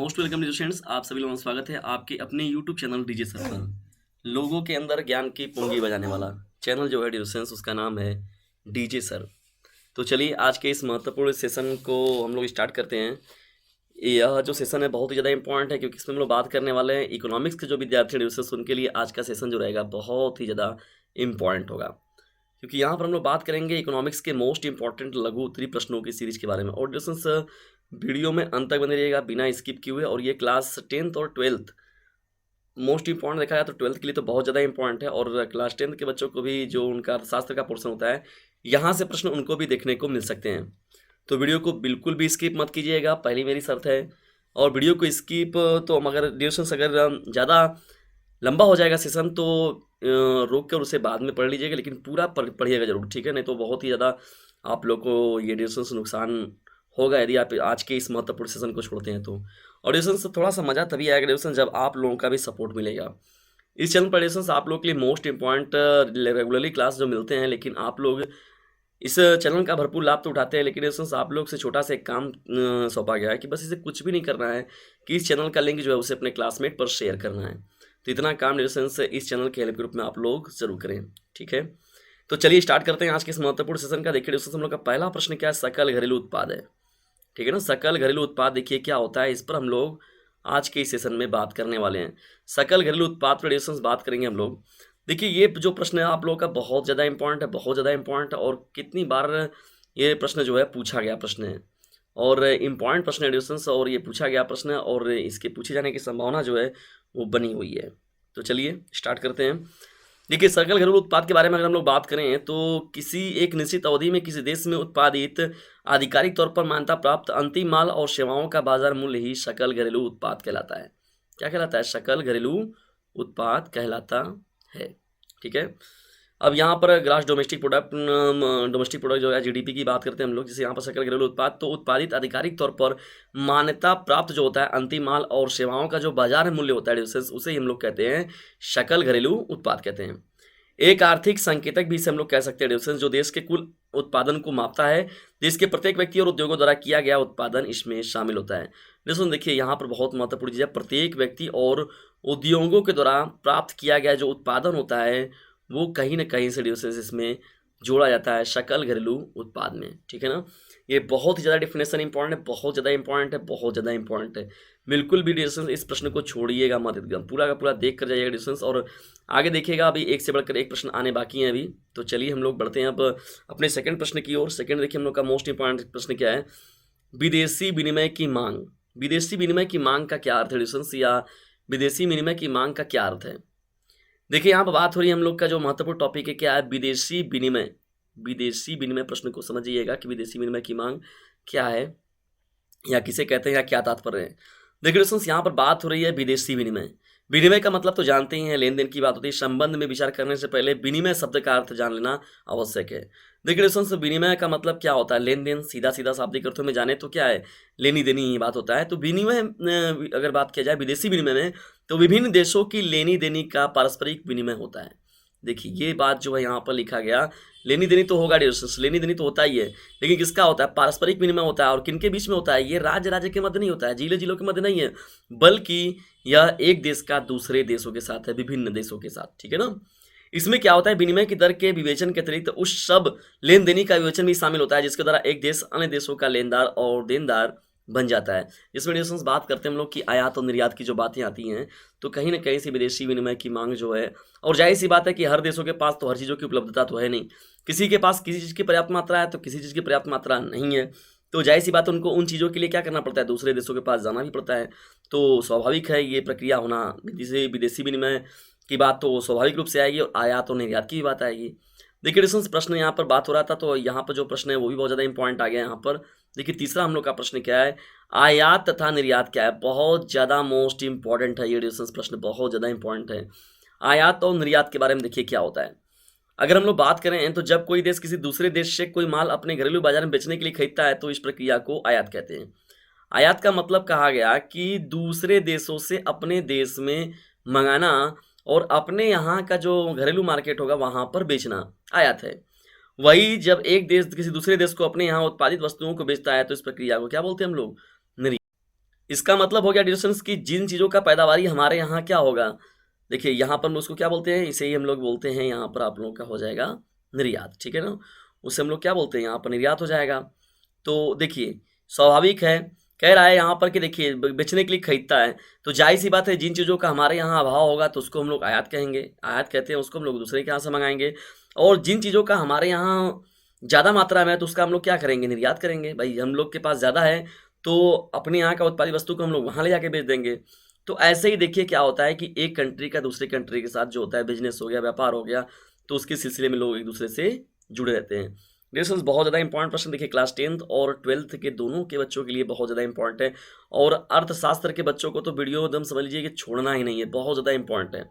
Most welcome students, आप सभी लोगों का स्वागत है आपके अपने यूट्यूब चैनल डीजे सर पर। लोगों के अंदर ज्ञान की पुंगी बजाने वाला चैनल जो है स्टूडेंट्स, उसका नाम है डीजे सर। तो चलिए आज के इस महत्वपूर्ण सेशन को हम लोग स्टार्ट करते हैं। यह जो सेशन है बहुत ही ज़्यादा इंपॉर्टेंट है, क्योंकि इसमें हम लोग बात करने वाले हैं इकोनॉमिक्स के जो विद्यार्थी स्टूडेंट्स, उनके लिए आज का सेशन जो रहेगा बहुत ही ज़्यादा इंपॉर्टेंट होगा। क्योंकि यहाँ पर हम लोग बात करेंगे इकोनॉमिक्स के मोस्ट इंपॉर्टेंट लघु उत्तरीय प्रश्नों की सीरीज के बारे में। और स्टूडेंट्स, वीडियो में अंत तक बने रहिएगा बिना स्किप किए हुए। और ये क्लास 10th और 12th मोस्ट इंपॉर्टेंट देखा जाए तो 12th के लिए तो बहुत ज़्यादा इंपॉर्टेंट है, और क्लास 10th के बच्चों को भी जो उनका अर्थशास्त्र का पोर्शन होता है, यहाँ से प्रश्न उनको भी देखने को मिल सकते हैं। तो वीडियो को बिल्कुल भी स्किप मत कीजिएगा, पहली मेरी शर्त है। और वीडियो को स्किप तो अगर ड्यूरेशन अगर ज़्यादा लंबा हो जाएगा सेशन तो रोक कर उसे बाद में पढ़ लीजिएगा, लेकिन पूरा पढ़िएगा जरूर, ठीक है? नहीं तो बहुत ही ज़्यादा आप लोग को ये ड्यूरेशन से नुकसान होगा यदि आप आज के इस महत्वपूर्ण सेशन को छोड़ते हैं तो। और ड्यूरेशन से थोड़ा सा मज़ा तभी आएगा ड्यूरेशन जब आप लोगों का भी सपोर्ट मिलेगा। इस चैनल पर ड्यूरेशन आप लोग के लिए मोस्ट इंपॉर्टेंट रेगुलरली क्लास जो मिलते हैं, लेकिन आप लोग इस चैनल का भरपूर लाभ तो उठाते हैं, लेकिन इसमें आप लोग से छोटा सा एक काम सौंपा गया है कि बस इसे कुछ भी नहीं करना है कि इस चैनल का लिंक जो है उसे अपने क्लासमेट पर शेयर करना है। तो इतना काम से इस चैनल के हेल्प ग्रुप में आप लोग जरूर करें, ठीक है? तो चलिए स्टार्ट करते हैं आज के इस महत्वपूर्ण सेशन का। देखिए दोस्तों, हम लोग का पहला प्रश्न क्या है, सकल घरेलू उत्पाद है, ठीक है ना? सकल घरेलू उत्पाद देखिए क्या होता है, इस पर हम लोग आज के इस सेशन में बात करने वाले हैं। सकल घरेलू उत्पाद पर बात करेंगे हम लोग। देखिए ये जो प्रश्न है आप लोगों का बहुत ज़्यादा इंपॉर्टेंट है, बहुत ज़्यादा इंपॉर्टेंट है, और कितनी बार ये प्रश्न जो है पूछा गया प्रश्न है, और इम्पॉर्टेंट प्रश्न है, और ये पूछा गया प्रश्न है, और इसके पूछे जाने की संभावना जो है वो बनी हुई है। तो चलिए स्टार्ट करते हैं। देखिए सकल घरेलू उत्पाद के बारे में अगर हम लोग बात करें तो किसी एक निश्चित अवधि में किसी देश में उत्पादित आधिकारिक तौर पर मान्यता प्राप्त अंतिम माल और सेवाओं का बाजार मूल्य ही सकल घरेलू उत्पाद कहलाता है। क्या कहलाता है? सकल घरेलू उत्पाद कहलाता है, ठीक है? अब यहाँ पर ग्रास डोमेस्टिक प्रोडक्ट जो है जीडीपी की बात करते हैं हम लोग, जैसे यहाँ पर सकल घरेलू उत्पाद तो उत्पादित आधिकारिक तौर पर मान्यता प्राप्त जो होता है अंतिम माल और सेवाओं का जो बाजार मूल्य होता है उसे ही हम लोग कहते हैं सकल घरेलू उत्पाद कहते हैं। एक आर्थिक संकेतक भी इसे हम लोग कह सकते हैं जो देश के कुल उत्पादन को मापता है। देश के प्रत्येक व्यक्ति और उद्योगों द्वारा किया गया उत्पादन इसमें शामिल होता है। देखिए यहाँ पर बहुत महत्वपूर्ण चीज़ है, प्रत्येक व्यक्ति और उद्योगों के द्वारा प्राप्त किया गया जो उत्पादन होता है वो कहीं ना कहीं से इसमें जोड़ा जाता है सकल घरेलू उत्पाद में, ठीक है ना? ये बहुत ही ज़्यादा डिफिनेशन इंपॉर्टेंट है, बहुत ज़्यादा इंपॉर्टेंट है, बहुत ज़्यादा इंपॉर्टेंट है। बिल्कुल भी डिस्टेंस इस प्रश्न को छोड़िएगा मत, एकदम पूरा का पूरा देख कर जाइएगा डिस्टेंस, और आगे देखिएगा अभी एक से बढ़कर एक प्रश्न आने बाकी हैं अभी। तो चलिए हम लोग बढ़ते हैं अब अपने सेकंड प्रश्न की ओर। सेकंड देखिए हम लोग का मोस्ट इंपॉर्टेंट प्रश्न क्या है, विदेशी विनिमय की मांग। विदेशी विनिमय की मांग का क्या अर्थ है डिस्टेंस, या विदेशी विनिमय की मांग का क्या अर्थ है? देखिए यहाँ पर बात हो रही है हम लोग का जो महत्वपूर्ण टॉपिक है क्या है, विदेशी विनिमय। विदेशी विनिमय प्रश्न को समझिएगा कि विदेशी विनिमय की मांग क्या है या किसे कहते हैं या क्या तात्पर्य है। देखिए दोस्तों, यहाँ पर बात हो रही है विदेशी विनिमय। विनिमय का मतलब तो जानते ही हैं, लेन देन की बात होती है। संबंध में विचार करने से पहले विनिमय शब्द का अर्थ जान लेना आवश्यक है। देखिए दोस्तों, विनिमय का मतलब क्या होता है, लेन देन। सीधा सीधा शाब्दिक अर्थों में जाने तो क्या है, लेनी देनी ही बात होता है। तो विनिमय अगर बात किया जाए विदेशी विनिमय में, तो विभिन्न देशों की लेनी देनी का पारस्परिक विनिमय होता है। देखिए ये बात जो है यहाँ पर लिखा गया, लेनी देनी तो होगा, लेनी देनी तो होता ही है, लेकिन किसका होता है? पारस्परिक विनिमय होता है। और किनके बीच में होता है? ये राज्य राज्य के मध्य नहीं होता है, जिले जिलों के मध्य नहीं है, बल्कि यह एक देश का दूसरे देशों के साथ है, विभिन्न देशों के साथ, ठीक है ना? इसमें क्या होता है, विनिमय की दर के विवेचन के अतिरिक्त उस सब लेन देनी का विवेचन भी शामिल होता है जिसके द्वारा एक देश अन्य देशों का लेनदार और देनदार बन जाता है। जिसमें डिस्टेंस बात करते हैं हम लोग कि आयात और निर्यात की जो बातें आती हैं, तो कहीं ना कहीं से विदेशी विनिमय की मांग जो है, और जाहिर सी बात है कि हर देशों के पास तो हर चीज़ों की उपलब्धता तो है नहीं, किसी के पास किसी चीज़ की पर्याप्त मात्रा है तो किसी चीज़ की पर्याप्त मात्रा नहीं है। तो जाहिर सी बात है उनको उन चीज़ों के लिए क्या करना पड़ता है, दूसरे देशों के पास जाना भी पड़ता है। तो स्वाभाविक है ये प्रक्रिया होना, विदेशी विनिमय की बात तो स्वाभाविक रूप से आएगी, और आयात और निर्यात की भी बात आएगी। देखिए डिस्टेंस प्रश्न यहाँ पर बात हो रहा था, तो यहाँ पर जो प्रश्न है वो भी बहुत ज़्यादा इंपॉर्टेंट आ गया यहाँ पर। देखिए तीसरा हम लोग का प्रश्न क्या है, आयात तथा निर्यात क्या है। बहुत ज़्यादा मोस्ट इंपॉर्टेंट है ये डिस्टेंस प्रश्न, बहुत ज़्यादा इंपॉर्टेंट है। आयात और निर्यात के बारे में देखिए क्या होता है। अगर हम लोग बात करें तो जब कोई देश किसी दूसरे देश से कोई माल अपने घरेलू बाजार में बेचने के लिए खरीदता है तो इस प्रक्रिया को आयात कहते हैं। आयात का मतलब कहा गया कि दूसरे देशों से अपने देश में मंगाना और अपने यहाँ का जो घरेलू मार्केट होगा वहाँ पर बेचना आयात है। वही जब एक देश किसी दूसरे देश को अपने यहाँ उत्पादित वस्तुओं को बेचता है तो इस प्रक्रिया को क्या बोलते हैं हम लोग, निर्यात। इसका मतलब हो गया डियर स्टूडेंट्स कि जिन चीज़ों का पैदावारी हमारे यहाँ क्या होगा, देखिए यहाँ पर हम उसको क्या बोलते हैं, इसे ही हम लोग बोलते हैं यहाँ पर आप लोगों का हो जाएगा निर्यात, ठीक है ना। उसे हम लोग क्या बोलते हैं, यहाँ पर निर्यात हो जाएगा। तो देखिए स्वाभाविक है, कह रहा है यहाँ पर कि देखिए बेचने के लिए खरीदता है, तो जाहिर सी बात है जिन चीज़ों का हमारे यहाँ अभाव होगा तो उसको हम लोग आयात कहेंगे, आयात कहते हैं उसको, हम लोग दूसरे के यहाँ से मंगाएंगे। और जिन चीज़ों का हमारे यहाँ ज़्यादा मात्रा में है तो उसका हम लोग क्या करेंगे, निर्यात करेंगे। भाई हम लोग के पास ज़्यादा है तो अपने यहाँ का उत्पादित वस्तु को हम लोग वहाँ ले जाके बेच देंगे। तो ऐसे ही देखिए क्या होता है कि एक कंट्री का दूसरी कंट्री के साथ जो होता है, बिजनेस हो गया, व्यापार हो गया, तो उसके सिलसिले में लोग एक दूसरे से जुड़े रहते हैं। डियर बहुत ज़्यादा इंपॉर्टेंट प्रश्न देखिए, क्लास 10th और 12th के दोनों के बच्चों के लिए बहुत ज़्यादा इंपॉर्टेंट है। और अर्थशास्त्र के बच्चों को तो वीडियो एकदम समझ लीजिए कि छोड़ना ही नहीं है, बहुत ज़्यादा इंपॉर्टेंट है।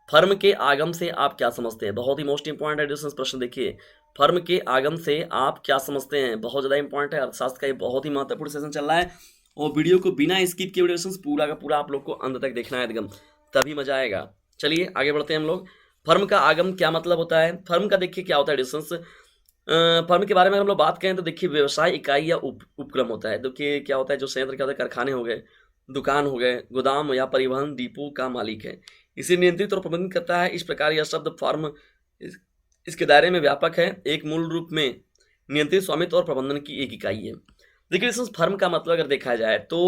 फर्म के आगम से आप क्या समझते हैं, बहुत ही मोस्ट इंपॉर्टेंट है डियर प्रश्न। देखिए फर्म के आगम से आप क्या समझते हैं, बहुत ज़्यादा इंपॉर्टेंट है। अर्थशास्त्र का ये बहुत ही महत्वपूर्ण सेशन चल रहा है और वीडियो को बिना स्किप किए डियर पूरा का पूरा आप लोग को अंत तक देखना है एकदम, तभी मजा आएगा। चलिए आगे बढ़ते हैं हम लोग। फर्म का आगम क्या मतलब होता है, फर्म का देखिए क्या होता है डियर। फर्म के बारे में हम लोग बात करें तो देखिए व्यवसाय इकाई या उपक्रम होता है। देखिए क्या होता है, जो संयंत्र क्या होता है, कारखाने हो गए, दुकान हो गए, गोदाम या परिवहन डिपो का मालिक है, इसे नियंत्रित और प्रबंधित करता है। इस प्रकार यह शब्द फर्म इसके दायरे में व्यापक है, एक मूल रूप में नियंत्रित स्वामित्व और प्रबंधन की एक इकाई है। देखिए इसमें फर्म का मतलब अगर देखा जाए तो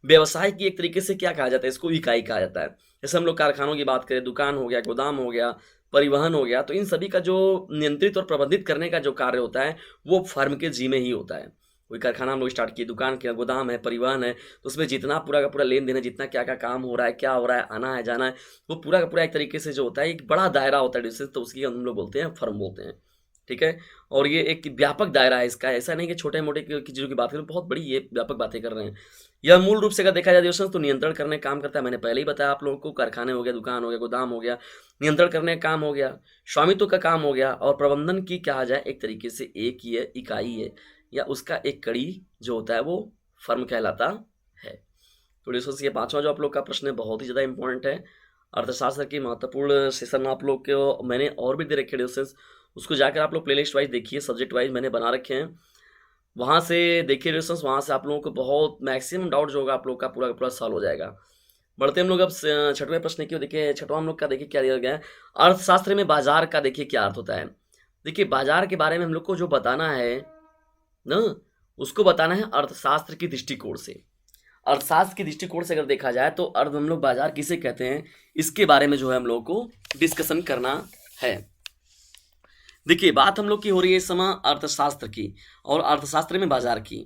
व्यवसाय की एक तरीके से क्या कहा जाता है, इसको इकाई कहा जाता है। जैसे हम लोग कारखानों की बात करें, दुकान हो गया, गोदाम हो गया, परिवहन हो गया, तो इन सभी का जो नियंत्रित और प्रबंधित करने का जो कार्य होता है वो फर्म के जिम्मे ही होता है। कोई कारखाना हम लोग स्टार्ट किए, दुकान किया, गोदाम है, परिवहन है, तो उसमें जितना पूरा का पूरा लेन देन है, जितना क्या क्या काम हो रहा है, क्या हो रहा है, आना है जाना है, वो पूरा का पूरा एक तरीके से जो होता है एक बड़ा दायरा होता है डिस्टेंस, तो उसकी हम लोग बोलते हैं फर्म बोलते हैं, ठीक है। और ये एक व्यापक दायरा है इसका, ऐसा नहीं कि छोटे मोटे की चीज़ों की बात करें, बहुत बड़ी ये व्यापक बातें कर रहे हैं। यह मूल रूप से अगर देखा जाए दोस्तों तो नियंत्रण करने का काम करता है। मैंने पहले ही बताया आप लोगों को, कारखाने हो गया, दुकान हो गया, गोदाम हो गया, नियंत्रण करने का काम हो गया, स्वामित्व का काम हो गया, और प्रबंधन की कहा जाए एक तरीके से एक ही है, इकाई है, या उसका एक कड़ी जो होता है वो फर्म कहलाता है। तो दोस्तों ये पांचवा जो आप लोग का प्रश्न है बहुत ही ज़्यादा इंपॉर्टेंट है। अर्थशास्त्र की महत्वपूर्ण सेशन आप लोग को मैंने और भी दे रखे दोस्तों, उसको जाकर आप लोग प्लेलिस्ट वाइज देखिए, सब्जेक्ट वाइज मैंने बना रखे हैं, वहाँ से देखिए दोस्तों, वहाँ से आप लोगों को बहुत मैक्सिमम डाउट जो होगा आप लोग का पूरा सॉल्व हो जाएगा। बढ़ते हम लोग अब छठवें प्रश्न की। देखिए छठवां हम लोग का देखिए क्या दिया गया है, अर्थशास्त्र में बाजार का देखिए क्या अर्थ होता है। देखिए बाजार के बारे में हम लोग को जो बताना है ना, उसको बताना है अर्थशास्त्र की दृष्टिकोण से। अर्थशास्त्र की दृष्टिकोण से अगर देखा जाए तो अर्थ हम लोग बाजार किसे कहते हैं, इसके बारे में जो है हम लोग को डिस्कशन करना है। देखिए बात हम लोग की हो रही है इस समय अर्थशास्त्र की और अर्थशास्त्र में बाजार की।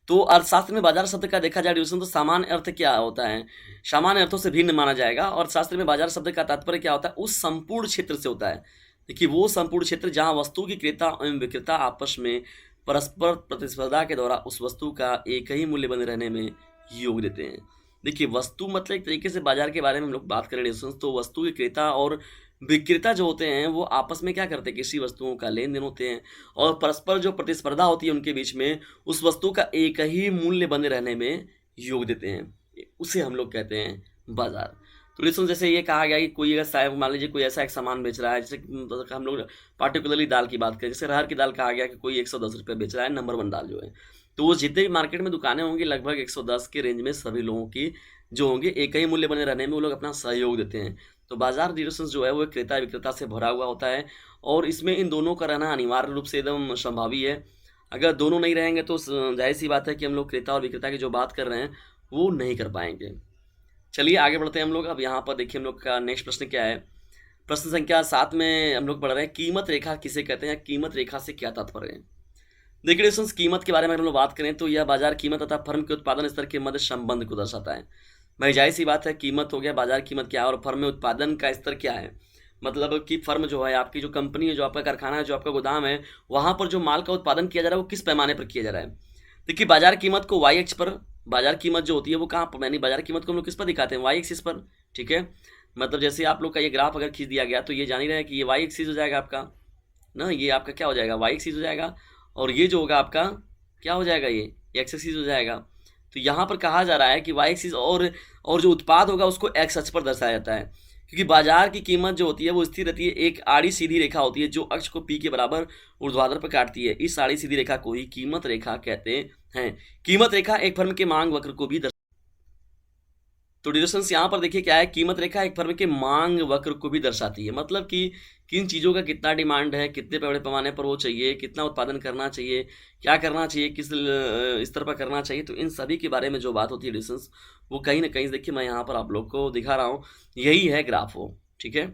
तो अर्थशास्त्र में बाजार शब्द का देखा जाए डिवीजन तो सामान्य अर्थ क्या होता है, सामान्य अर्थों से भिन्न माना जाएगा। और शास्त्र में बाजार शब्द का तात्पर्य क्या होता है, उस संपूर्ण क्षेत्र से होता है। देखिए वो संपूर्ण क्षेत्र जहाँ वस्तु की क्रेता एवं विक्रेता आपस में परस्पर प्रतिस्पर्धा के द्वारा उस वस्तु का एक ही मूल्य बने रहने में योग देते हैं। देखिए वस्तु मतलब एक तरीके से बाजार के बारे में हम लोग बात करें तो वस्तु के क्रेता और विक्रेता जो होते हैं वो आपस में क्या करते हैं, किसी वस्तुओं का लेन देन होते हैं और परस्पर जो प्रतिस्पर्धा होती है उनके बीच में उस वस्तु का एक ही मूल्य बने रहने में योग देते हैं, उसे हम लोग कहते हैं बाजार। तो लिसन जैसे ये कहा गया कि कोई अगर मान लीजिए कोई ऐसा एक सामान बेच रहा है, जैसे हम लोग पार्टिकुलरली दाल की बात करें, जैसे अरहर की दाल कहा गया कि कोई 110 रुपये बेच रहा है, नंबर 1 दाल जो है, तो वो जितने भी मार्केट में दुकानें होंगी लगभग 110 के रेंज में सभी लोगों की जो होंगे एक ही मूल्य बने रहने में वो लोग अपना सहयोग देते हैं। तो बाजार रिलेशंस जो है वो क्रेता विक्रेता से भरा हुआ होता है और इसमें इन दोनों का रहना अनिवार्य रूप से एकदम संभावी है। अगर दोनों नहीं रहेंगे तो जाहिर सी बात है कि हम लोग क्रेता और विक्रेता की जो बात कर रहे हैं वो नहीं कर पाएंगे। चलिए आगे बढ़ते हैं हम लोग। अब यहाँ पर देखिए हम लोग का नेक्स्ट प्रश्न क्या है, प्रश्न संख्या 7 में हम लोग पढ़ रहे हैं कीमत रेखा किसे कहते हैं, कीमत रेखा से क्या तात्पर्य है। देखिए दोस्तों कीमत के बारे में हम लोग बात करें तो यह बाजार कीमत तथा फर्म के उत्पादन स्तर के मध्य संबंध को दर्शाता है। भाई जाहिर सी बात है, कीमत हो गया, बाजार कीमत क्या है और फर्म में उत्पादन का स्तर क्या है, मतलब कि फर्म जो है आपकी जो कंपनी है, जो आपका कारखाना है, जो आपका गोदाम है, वहाँ पर जो माल का उत्पादन किया जा रहा है वो किस पैमाने पर किया जा रहा है। देखिए बाजार कीमत को वाई एक्स पर, बाजार कीमत जो होती है वो कहाँ पर, यानी बाजार कीमत को हम लोग किस पर दिखाते हैं, वाई एक्सिस पर, ठीक है। मतलब जैसे आप लोग का ये ग्राफ अगर खींच दिया गया तो ये जान ही रहे हैं कि ये वाई एक्सिस हो जाएगा आपका ना, ये आपका क्या हो जाएगा, वाई एक्सिस हो जाएगा, और ये जो होगा आपका क्या हो जाएगा, ये एक्स एक्सिस हो जाएगा। तो यहाँ पर कहा जा रहा है कि वाई एक्सिस और जो उत्पाद होगा उसको एक्स अक्ष पर दर्शाया जाता है, क्योंकि बाजार की कीमत जो होती है वो स्थिर रहती है। एक आड़ी सीधी रेखा होती है जो अक्ष को पी के बराबर ऊर्ध्वाधर पर काटती है, इस आड़ी सीधी रेखा को ही कीमत रेखा कहते हैं। कीमत रेखा एक फर्म के मांग वक्र को भी तो डिस्टेंस यहाँ पर देखिए क्या है, कीमत रेखा एक फर्म के मांग वक्र को भी दर्शाती है, मतलब कि किन चीज़ों का कितना डिमांड है, कितने बड़े पैमाने पर वो चाहिए, कितना उत्पादन करना चाहिए, क्या करना चाहिए, किस स्तर पर करना चाहिए, तो इन सभी के बारे में जो बात होती है डिस्टेंस, वो कहीं ना कहीं देखिए मैं यहाँ पर आप लोग को दिखा रहा हूँ, यही है ग्राफ वो। ठीक है,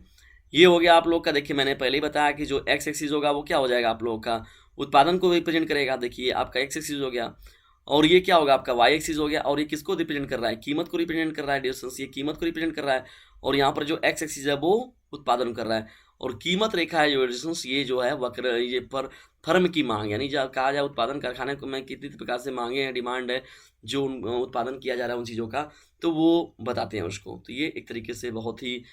ये हो गया आप लोग का। देखिए मैंने पहले ही बताया कि जो एक्स एक्सिस होगा वो क्या हो जाएगा आप लोगों का, उत्पादन को रिप्रेजेंट करेगा। देखिए आपका एक्स एक्सिस हो गया, और ये क्या होगा आपका वाई एक्सिस हो गया, और ये किसको रिप्रेजेंट कर रहा है, कीमत को रिप्रेजेंट कर रहा है डिस्टेंस, ये कीमत को रिप्रेजेंट कर रहा है। और यहाँ पर जो एक्स एक्सिस है वो उत्पादन कर रहा है, और कीमत रेखा है जो डिस्टेंस, ये जो है वक्र, ये पर फर्म की मांग, यानी जब कहा जाए उत्पादन कारखाने को में कितनी प्रकार से मांगे हैं, डिमांड है, जो उत्पादन किया जा रहा है उन चीज़ों का, तो वो बताते हैं उसको। तो ये एक तरीके से बहुत ही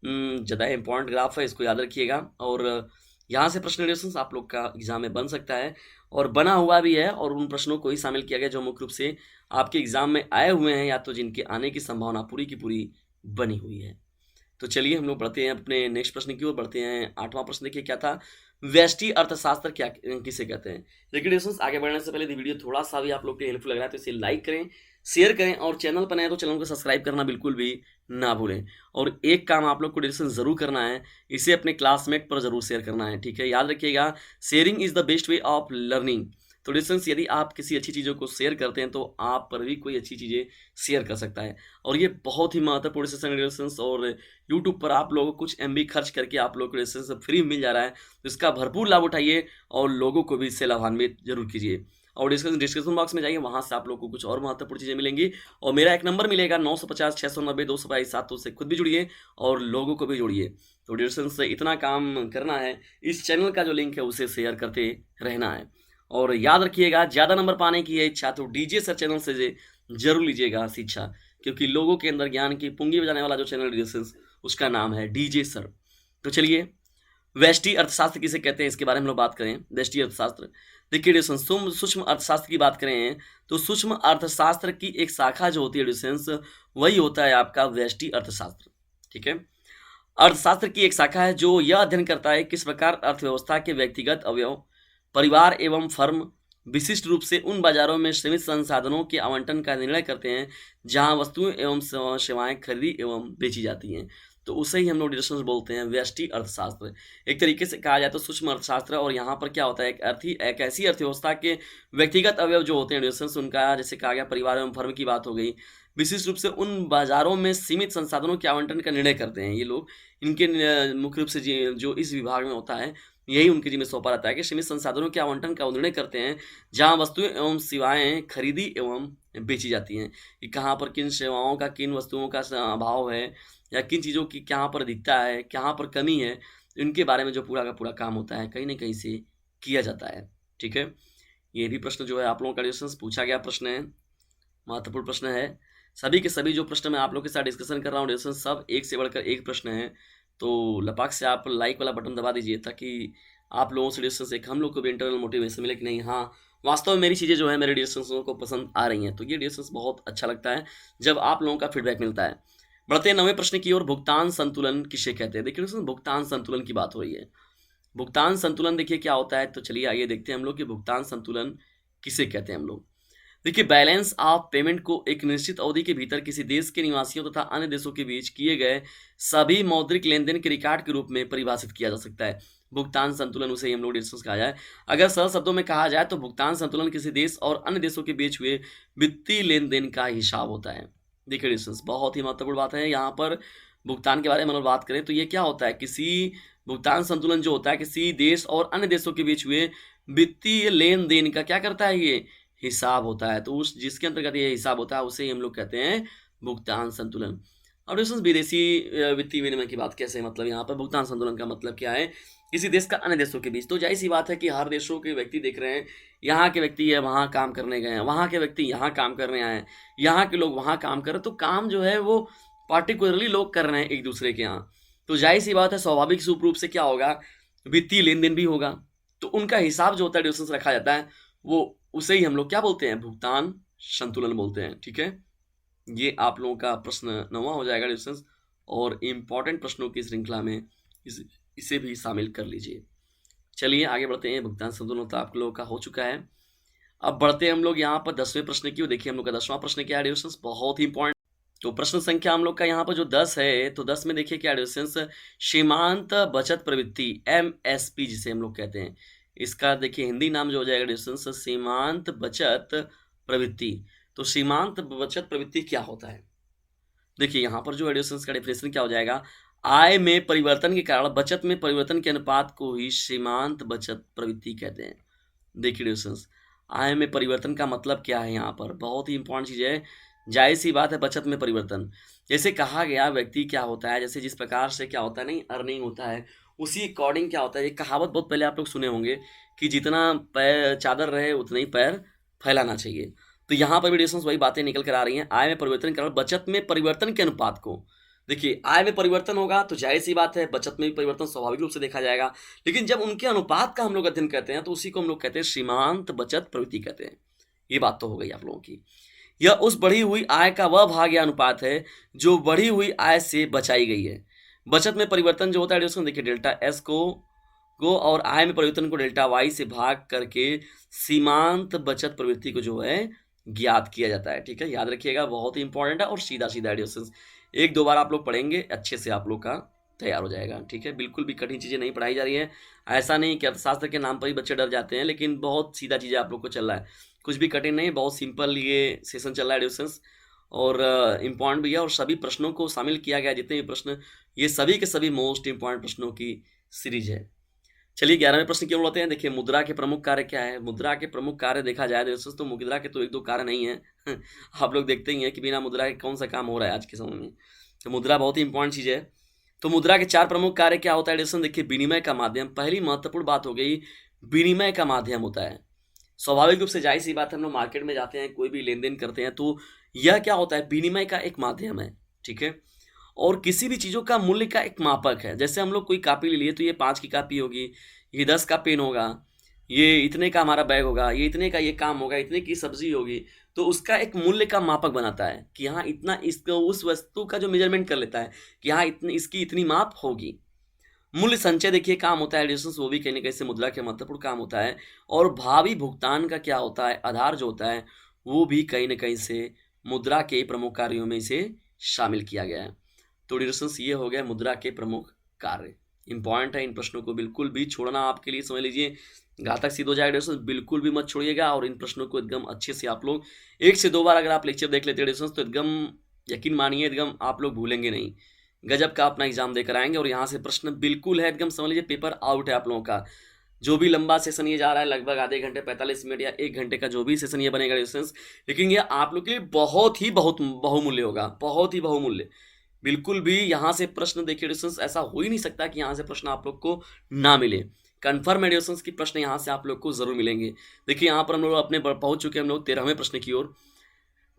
ज़्यादा इंपॉर्टेंट ग्राफ है, इसको याद रखिएगा। और यहाँ से प्रश्न रिलेशंस आप लोग का एग्जाम में बन सकता है, और बना हुआ भी है, और उन प्रश्नों को ही शामिल किया गया जो मुख्य रूप से आपके एग्जाम में आए हुए हैं, या तो जिनके आने की संभावना पूरी की पूरी बनी हुई है। तो चलिए हम लोग बढ़ते हैं अपने नेक्स्ट प्रश्न की ओर, बढ़ते हैं। 8वां प्रश्न देखिए क्या था, व्यष्टि अर्थशास्त्र क्या किसे कहते हैं। देखिए दोस्तों, आगे बढ़ने से पहले वीडियो थोड़ा सा भी आप लोग के हेल्पफुल लग रहा है तो इसे लाइक करें, शेयर करें, और चैनल पर नए तो चैनल को सब्सक्राइब करना बिल्कुल भी ना भूलें। और एक काम आप लोग को डिस्कशन जरूर करना है, इसे अपने क्लासमेट पर जरूर शेयर करना है। ठीक है, याद रखिएगा, sharing is the best way of learning. तो डिस्टेंस यदि आप किसी अच्छी चीज़ों को शेयर करते हैं तो आप पर भी कोई अच्छी चीज़ें शेयर कर सकता है, और ये बहुत ही महत्वपूर्ण सेशन डिस्टेंस। और यूट्यूब पर आप लोगों को कुछ MB खर्च करके आप लोगों को डिस्टेंस फ्री मिल जा रहा है, तो इसका भरपूर लाभ उठाइए और लोगों को भी इससे लाभान्वित जरूर कीजिए। और डिस्क्रिप्शन बॉक्स में जाइए, वहाँ से आप लोगों को कुछ और महत्वपूर्ण चीज़ें मिलेंगी, और मेरा एक नंबर मिलेगा 950 690 222 तो उससे खुद भी जुड़िए और लोगों को भी जोड़िए। तो डिस्टेंस से इतना काम करना है, इस चैनल का जो लिंक है उसे शेयर करते रहना है। और याद रखिएगा, ज़्यादा नंबर पाने की है इच्छा तो डीजे सर चैनल से जरूर लीजिएगा शिक्षा, क्योंकि लोगों के अंदर ज्ञान की पुंगी बजाने वाला जो चैनल डिस्टेंस, उसका नाम है डीजे सर। तो चलिए, व्यष्टि अर्थशास्त्र किसे कहते हैं इसके बारे में हम लोग बात करें। व्यष्टि अर्थशास्त्र, देखिए डिस्टेंस, सूक्ष्म अर्थशास्त्र की बात करें तो सूक्ष्म अर्थशास्त्र की एक शाखा जो होती है डिस्टेंस, वही होता है आपका व्यष्टि अर्थशास्त्र। ठीक है, अर्थशास्त्र की एक शाखा है जो यह अध्ययन करता है किस प्रकार अर्थव्यवस्था के व्यक्तिगत अवयव, परिवार एवं फर्म विशिष्ट रूप से उन बाजारों में सीमित संसाधनों के आवंटन का निर्णय करते हैं जहां वस्तुएं एवं सेवाएं खरीदी एवं बेची जाती हैं। तो उसे ही हम लोग डिस्टेंस बोलते हैं व्यष्टि अर्थशास्त्र। एक तरीके से कहा जाए तो सूक्ष्म अर्थशास्त्र। और यहाँ पर क्या होता है, एक ऐसी अर्थव्यवस्था के व्यक्तिगत अवयव जो होते हैं डिस्टेंस, उनका जैसे कहा गया परिवार एवं फर्म की बात हो गई, विशिष्ट रूप से उन बाजारों में सीमित संसाधनों के आवंटन का निर्णय करते हैं ये लोग। इनके मुख्य रूप से जो इस विभाग में होता है, यही उनके जिम्मे सौंपा रहता है कि सीमित संसाधनों के आवंटन का निर्णय करते हैं जहां वस्तुएं एवं सेवाएं खरीदी एवं बेची जाती हैं, कि कहाँ पर किन सेवाओं का, किन वस्तुओं का अभाव है, या किन चीज़ों की कहाँ पर अधिकता है, कहाँ पर कमी है, इनके बारे में जो पूरा का पूरा काम होता है कहीं ना कहीं से किया जाता है। ठीक है, ये भी प्रश्न जो है आप लोगों का डिस्कशन पूछा गया प्रश्न है, महत्वपूर्ण प्रश्न है। सभी के सभी जो प्रश्न मैं आप लोग के साथ डिस्कशन कर रहा हूँ डिस्कशन, सब एक से बढ़कर एक प्रश्न है। तो लपाक से आप लाइक वाला बटन दबा दीजिए, ताकि आप लोगों से डिस्कशन एक हम लोग को भी इंटरनल मोटिवेशन मिले कि नहीं, हाँ वास्तव में मेरी चीज़ें जो है मेरे डिस्कशनों को पसंद आ रही हैं। तो ये डिस्कशन बहुत अच्छा लगता है जब आप लोगों का फीडबैक मिलता है। बढ़ते हैं 9वें प्रश्न की ओर, भुगतान संतुलन किसे कहते हैं। देखिए दोस्तों, भुगतान संतुलन की बात हो रही है। भुगतान संतुलन देखिए क्या होता है, तो चलिए आइए देखते हैं हम लोग कि भुगतान संतुलन किसे कहते हैं हम लोग। देखिए, बैलेंस ऑफ पेमेंट को एक निश्चित अवधि के भीतर किसी देश के निवासियों तथा अन्य देशों के बीच किए गए सभी मौद्रिक लेन देन के रिकॉर्ड के रूप में परिभाषित किया जा सकता है। भुगतान संतुलन उसे हम लोग डिस्कस कहा जाए। अगर सरल शब्दों में कहा जाए तो भुगतान संतुलन किसी देश और अन्य देशों के बीच हुए वित्तीय लेन देन का हिसाब होता है। देखिए डिस्टेंस, बहुत ही महत्वपूर्ण बात है यहाँ पर। भुगतान के बारे में हम बात करें तो ये क्या होता है, किसी भुगतान संतुलन जो होता है किसी देश और अन्य देशों के बीच हुए वित्तीय लेन देन का क्या करता है, ये हिसाब होता है। तो उस जिसके अंतर्गत ये हिसाब होता है उसे ही हम लोग कहते हैं भुगतान संतुलन। अब दोस्तों, विदेशी वित्तीय विनिमय की बात कैसे, मतलब यहाँ पर भुगतान संतुलन का मतलब क्या है, किसी देश का अन्य देशों के बीच। तो जाहिर सी बात है कि हर देशों के व्यक्ति देख रहे हैं, यहाँ के व्यक्ति है वहाँ काम करने गए हैं, वहाँ के व्यक्ति यहाँ काम करने आए हैं, यहाँ के लोग वहाँ काम कर रहे हैं, तो काम जो है वो पार्टिकुलरली लोग कर रहे हैं एक दूसरे के यहाँ। तो जाहिर सी बात है, स्वाभाविक रूप से क्या होगा, वित्तीय लेन देन भी होगा। तो उनका हिसाब जो होता है डिस्टेंस रखा जाता है, वो उसे ही हम लोग क्या बोलते हैं, भुगतान संतुलन बोलते हैं। ठीक है, ये आप लोगों का प्रश्न 9वां हो जाएगा डिस्टेंस, और इम्पॉर्टेंट प्रश्नों की श्रृंखला में इसे भी शामिल कर लीजिए। चलिए आगे बढ़ते हैं। भुगतान संतुलन तो आप लोगों का हो चुका है। अब बढ़ते हैं हम लोग यहाँ पर 10वें प्रश्न की ओर। देखिए हम लोग का 10वां प्रश्न क्या है डिस्टेंस, बहुत ही इंपॉर्टेंट। तो प्रश्न संख्या हम लोग का यहाँ पर जो 10 है, तो 10 में देखिए क्या डिस्टेंस, सीमांत बचत प्रवृत्ति, एमएसपी जिसे हम लोग कहते हैं, इसका देखिए हिंदी नाम जो हो जाएगा डिस्टेंस सीमांत बचत प्रवृत्ति। तो सीमांत बचत प्रवृत्ति क्या होता है? देखिए यहाँ पर जो एडिशंस का डेफिनेशन क्या हो जाएगा, आय में परिवर्तन के कारण बचत में परिवर्तन के अनुपात को ही सीमांत बचत प्रवृत्ति कहते हैं। देखिए एडिशंस, आय में परिवर्तन का मतलब क्या है? यहाँ पर बहुत ही इंपॉर्टेंट चीज़ है, जाहिर सी बात है बचत में परिवर्तन। जैसे कहा गया व्यक्ति क्या होता है, जैसे जिस प्रकार से क्या होता है नहीं अर्निंग होता है, उसी अकॉर्डिंग क्या होता है, एक कहावत बहुत पहले आप लोग सुने होंगे कि जितना पैर चादर रहे उतना ही पैर फैलाना चाहिए। तो यहाँ पर भी डिस्टेंस वही बातें निकल कर आ रही हैं, आय में परिवर्तन के कारण बचत में परिवर्तन के अनुपात को। देखिए आय में परिवर्तन होगा तो जाहिर सी बात है बचत में भी परिवर्तन स्वाभाविक रूप से देखा जाएगा, लेकिन जब उनके अनुपात का हम लोग अध्ययन करते हैं तो उसी को हम लोग कहते हैं सीमांत बचत प्रवृत्ति कहते हैं। ये बात तो हो गई आप लोगों की। यह उस बढ़ी हुई आय का वह भाग या अनुपात है जो बढ़ी हुई आय से बचाई गई है। बचत में परिवर्तन जो होता है उसको देखिए डेल्टा एस को और आय में परिवर्तन को डेल्टा वाई से भाग करके सीमांत बचत प्रवृत्ति को जो है ज्ञात किया जाता है। ठीक है, याद रखिएगा, बहुत ही इंपॉर्टेंट है और सीधा सीधा एडिशंस एक दो बार आप लोग पढ़ेंगे अच्छे से आप लोग का तैयार हो जाएगा। ठीक है, बिल्कुल भी कठिन चीज़ें नहीं पढ़ाई जा रही है, ऐसा नहीं कि अर्थशास्त्र के नाम पर ही बच्चे डर जाते हैं, लेकिन बहुत सीधा चीज़ें आप लोग को चल रहा है, कुछ भी कठिन नहीं, बहुत सिंपल ये सेशन चल रहा है एडिशंस, और इम्पॉर्टेंट भी है और सभी प्रश्नों को शामिल किया गया, जितने भी प्रश्न ये सभी के सभी मोस्ट इंपॉर्टेंट प्रश्नों की सीरीज है। चलिए 11वें प्रश्न की ओर बढ़ते हैं। देखिए मुद्रा के प्रमुख कार्य क्या है? मुद्रा के प्रमुख कार्य देखा जाए तो मुद्रा के तो एक दो कार्य नहीं है आप लोग देखते ही हैं कि बिना मुद्रा के कौन सा काम हो रहा है आज के समय में। तो मुद्रा बहुत ही इंपॉर्टेंट चीज़ है। तो मुद्रा के 4 प्रमुख कार्य क्या होता है एडिशन? देखिए विनिमय का माध्यम, पहली महत्वपूर्ण बात हो गई, विनिमय का माध्यम होता है। स्वाभाविक रूप से जाहिर सी बात है, हम लोग मार्केट में जाते हैं, कोई भी लेन देन करते हैं, तो यह क्या होता है, विनिमय का एक माध्यम है। ठीक है, और किसी भी चीज़ों का मूल्य का एक मापक है। जैसे हम लोग कोई कापी ले लिए तो ये 5 की कापी होगी, ये 10 का पेन होगा, ये इतने का हमारा बैग होगा, ये इतने का ये काम होगा, इतने की सब्जी होगी, तो उसका एक मूल्य का मापक बनाता है कि हाँ इतना, इसको उस वस्तु का जो मेजरमेंट कर लेता है कि हाँ इतनी इसकी इतनी माप होगी। मूल्य संचय देखिए काम होता है एडिशंस, वो भी कहीं ना कहीं से मुद्रा के महत्वपूर्ण काम होता है। और भावी भुगतान का क्या होता है, आधार जो होता है वो भी कहीं ना कहीं से मुद्रा के प्रमुख कार्यों में इसे शामिल किया गया है। तो डिस्टेंस ये हो गया मुद्रा के प्रमुख कार्य, इंपॉर्टेंट है, इन प्रश्नों को बिल्कुल भी छोड़ना आपके लिए समझ लीजिए घातक सिद्ध हो जाएगा। डिस्टेंस बिल्कुल भी मत छोड़िएगा और इन प्रश्नों को एकदम अच्छे से आप लोग 1 से 2 बार अगर आप लेक्चर देख लेते हैं डिस्टेंस तो एकदम यकीन मानिए एकदम आप लोग भूलेंगे नहीं, गजब का अपना एग्जाम देकर आएंगे। और यहाँ से प्रश्न बिल्कुल है एकदम समझ लीजिए पेपर आउट है आप लोगों का। जो भी लंबा सेशन ये जा रहा है लगभग आधे घंटे 45 मिनट या 1 घंटे का जो भी सेशन ये बनेगा डिस्टेंस, लेकिन ये आप लोग के लिए बहुत बहुमूल्य होगा, बहुत ही बहुमूल्य। बिल्कुल भी यहाँ से प्रश्न देखिए डिस्टेंस ऐसा हो ही नहीं सकता कि यहाँ से प्रश्न आप लोग को ना मिले। कन्फर्म एडिशंस की प्रश्न यहाँ से आप लोग को जरूर मिलेंगे। देखिए यहाँ पर हम लोग अपने पहुंच चुके हैं हम लोग 13वें प्रश्न की ओर।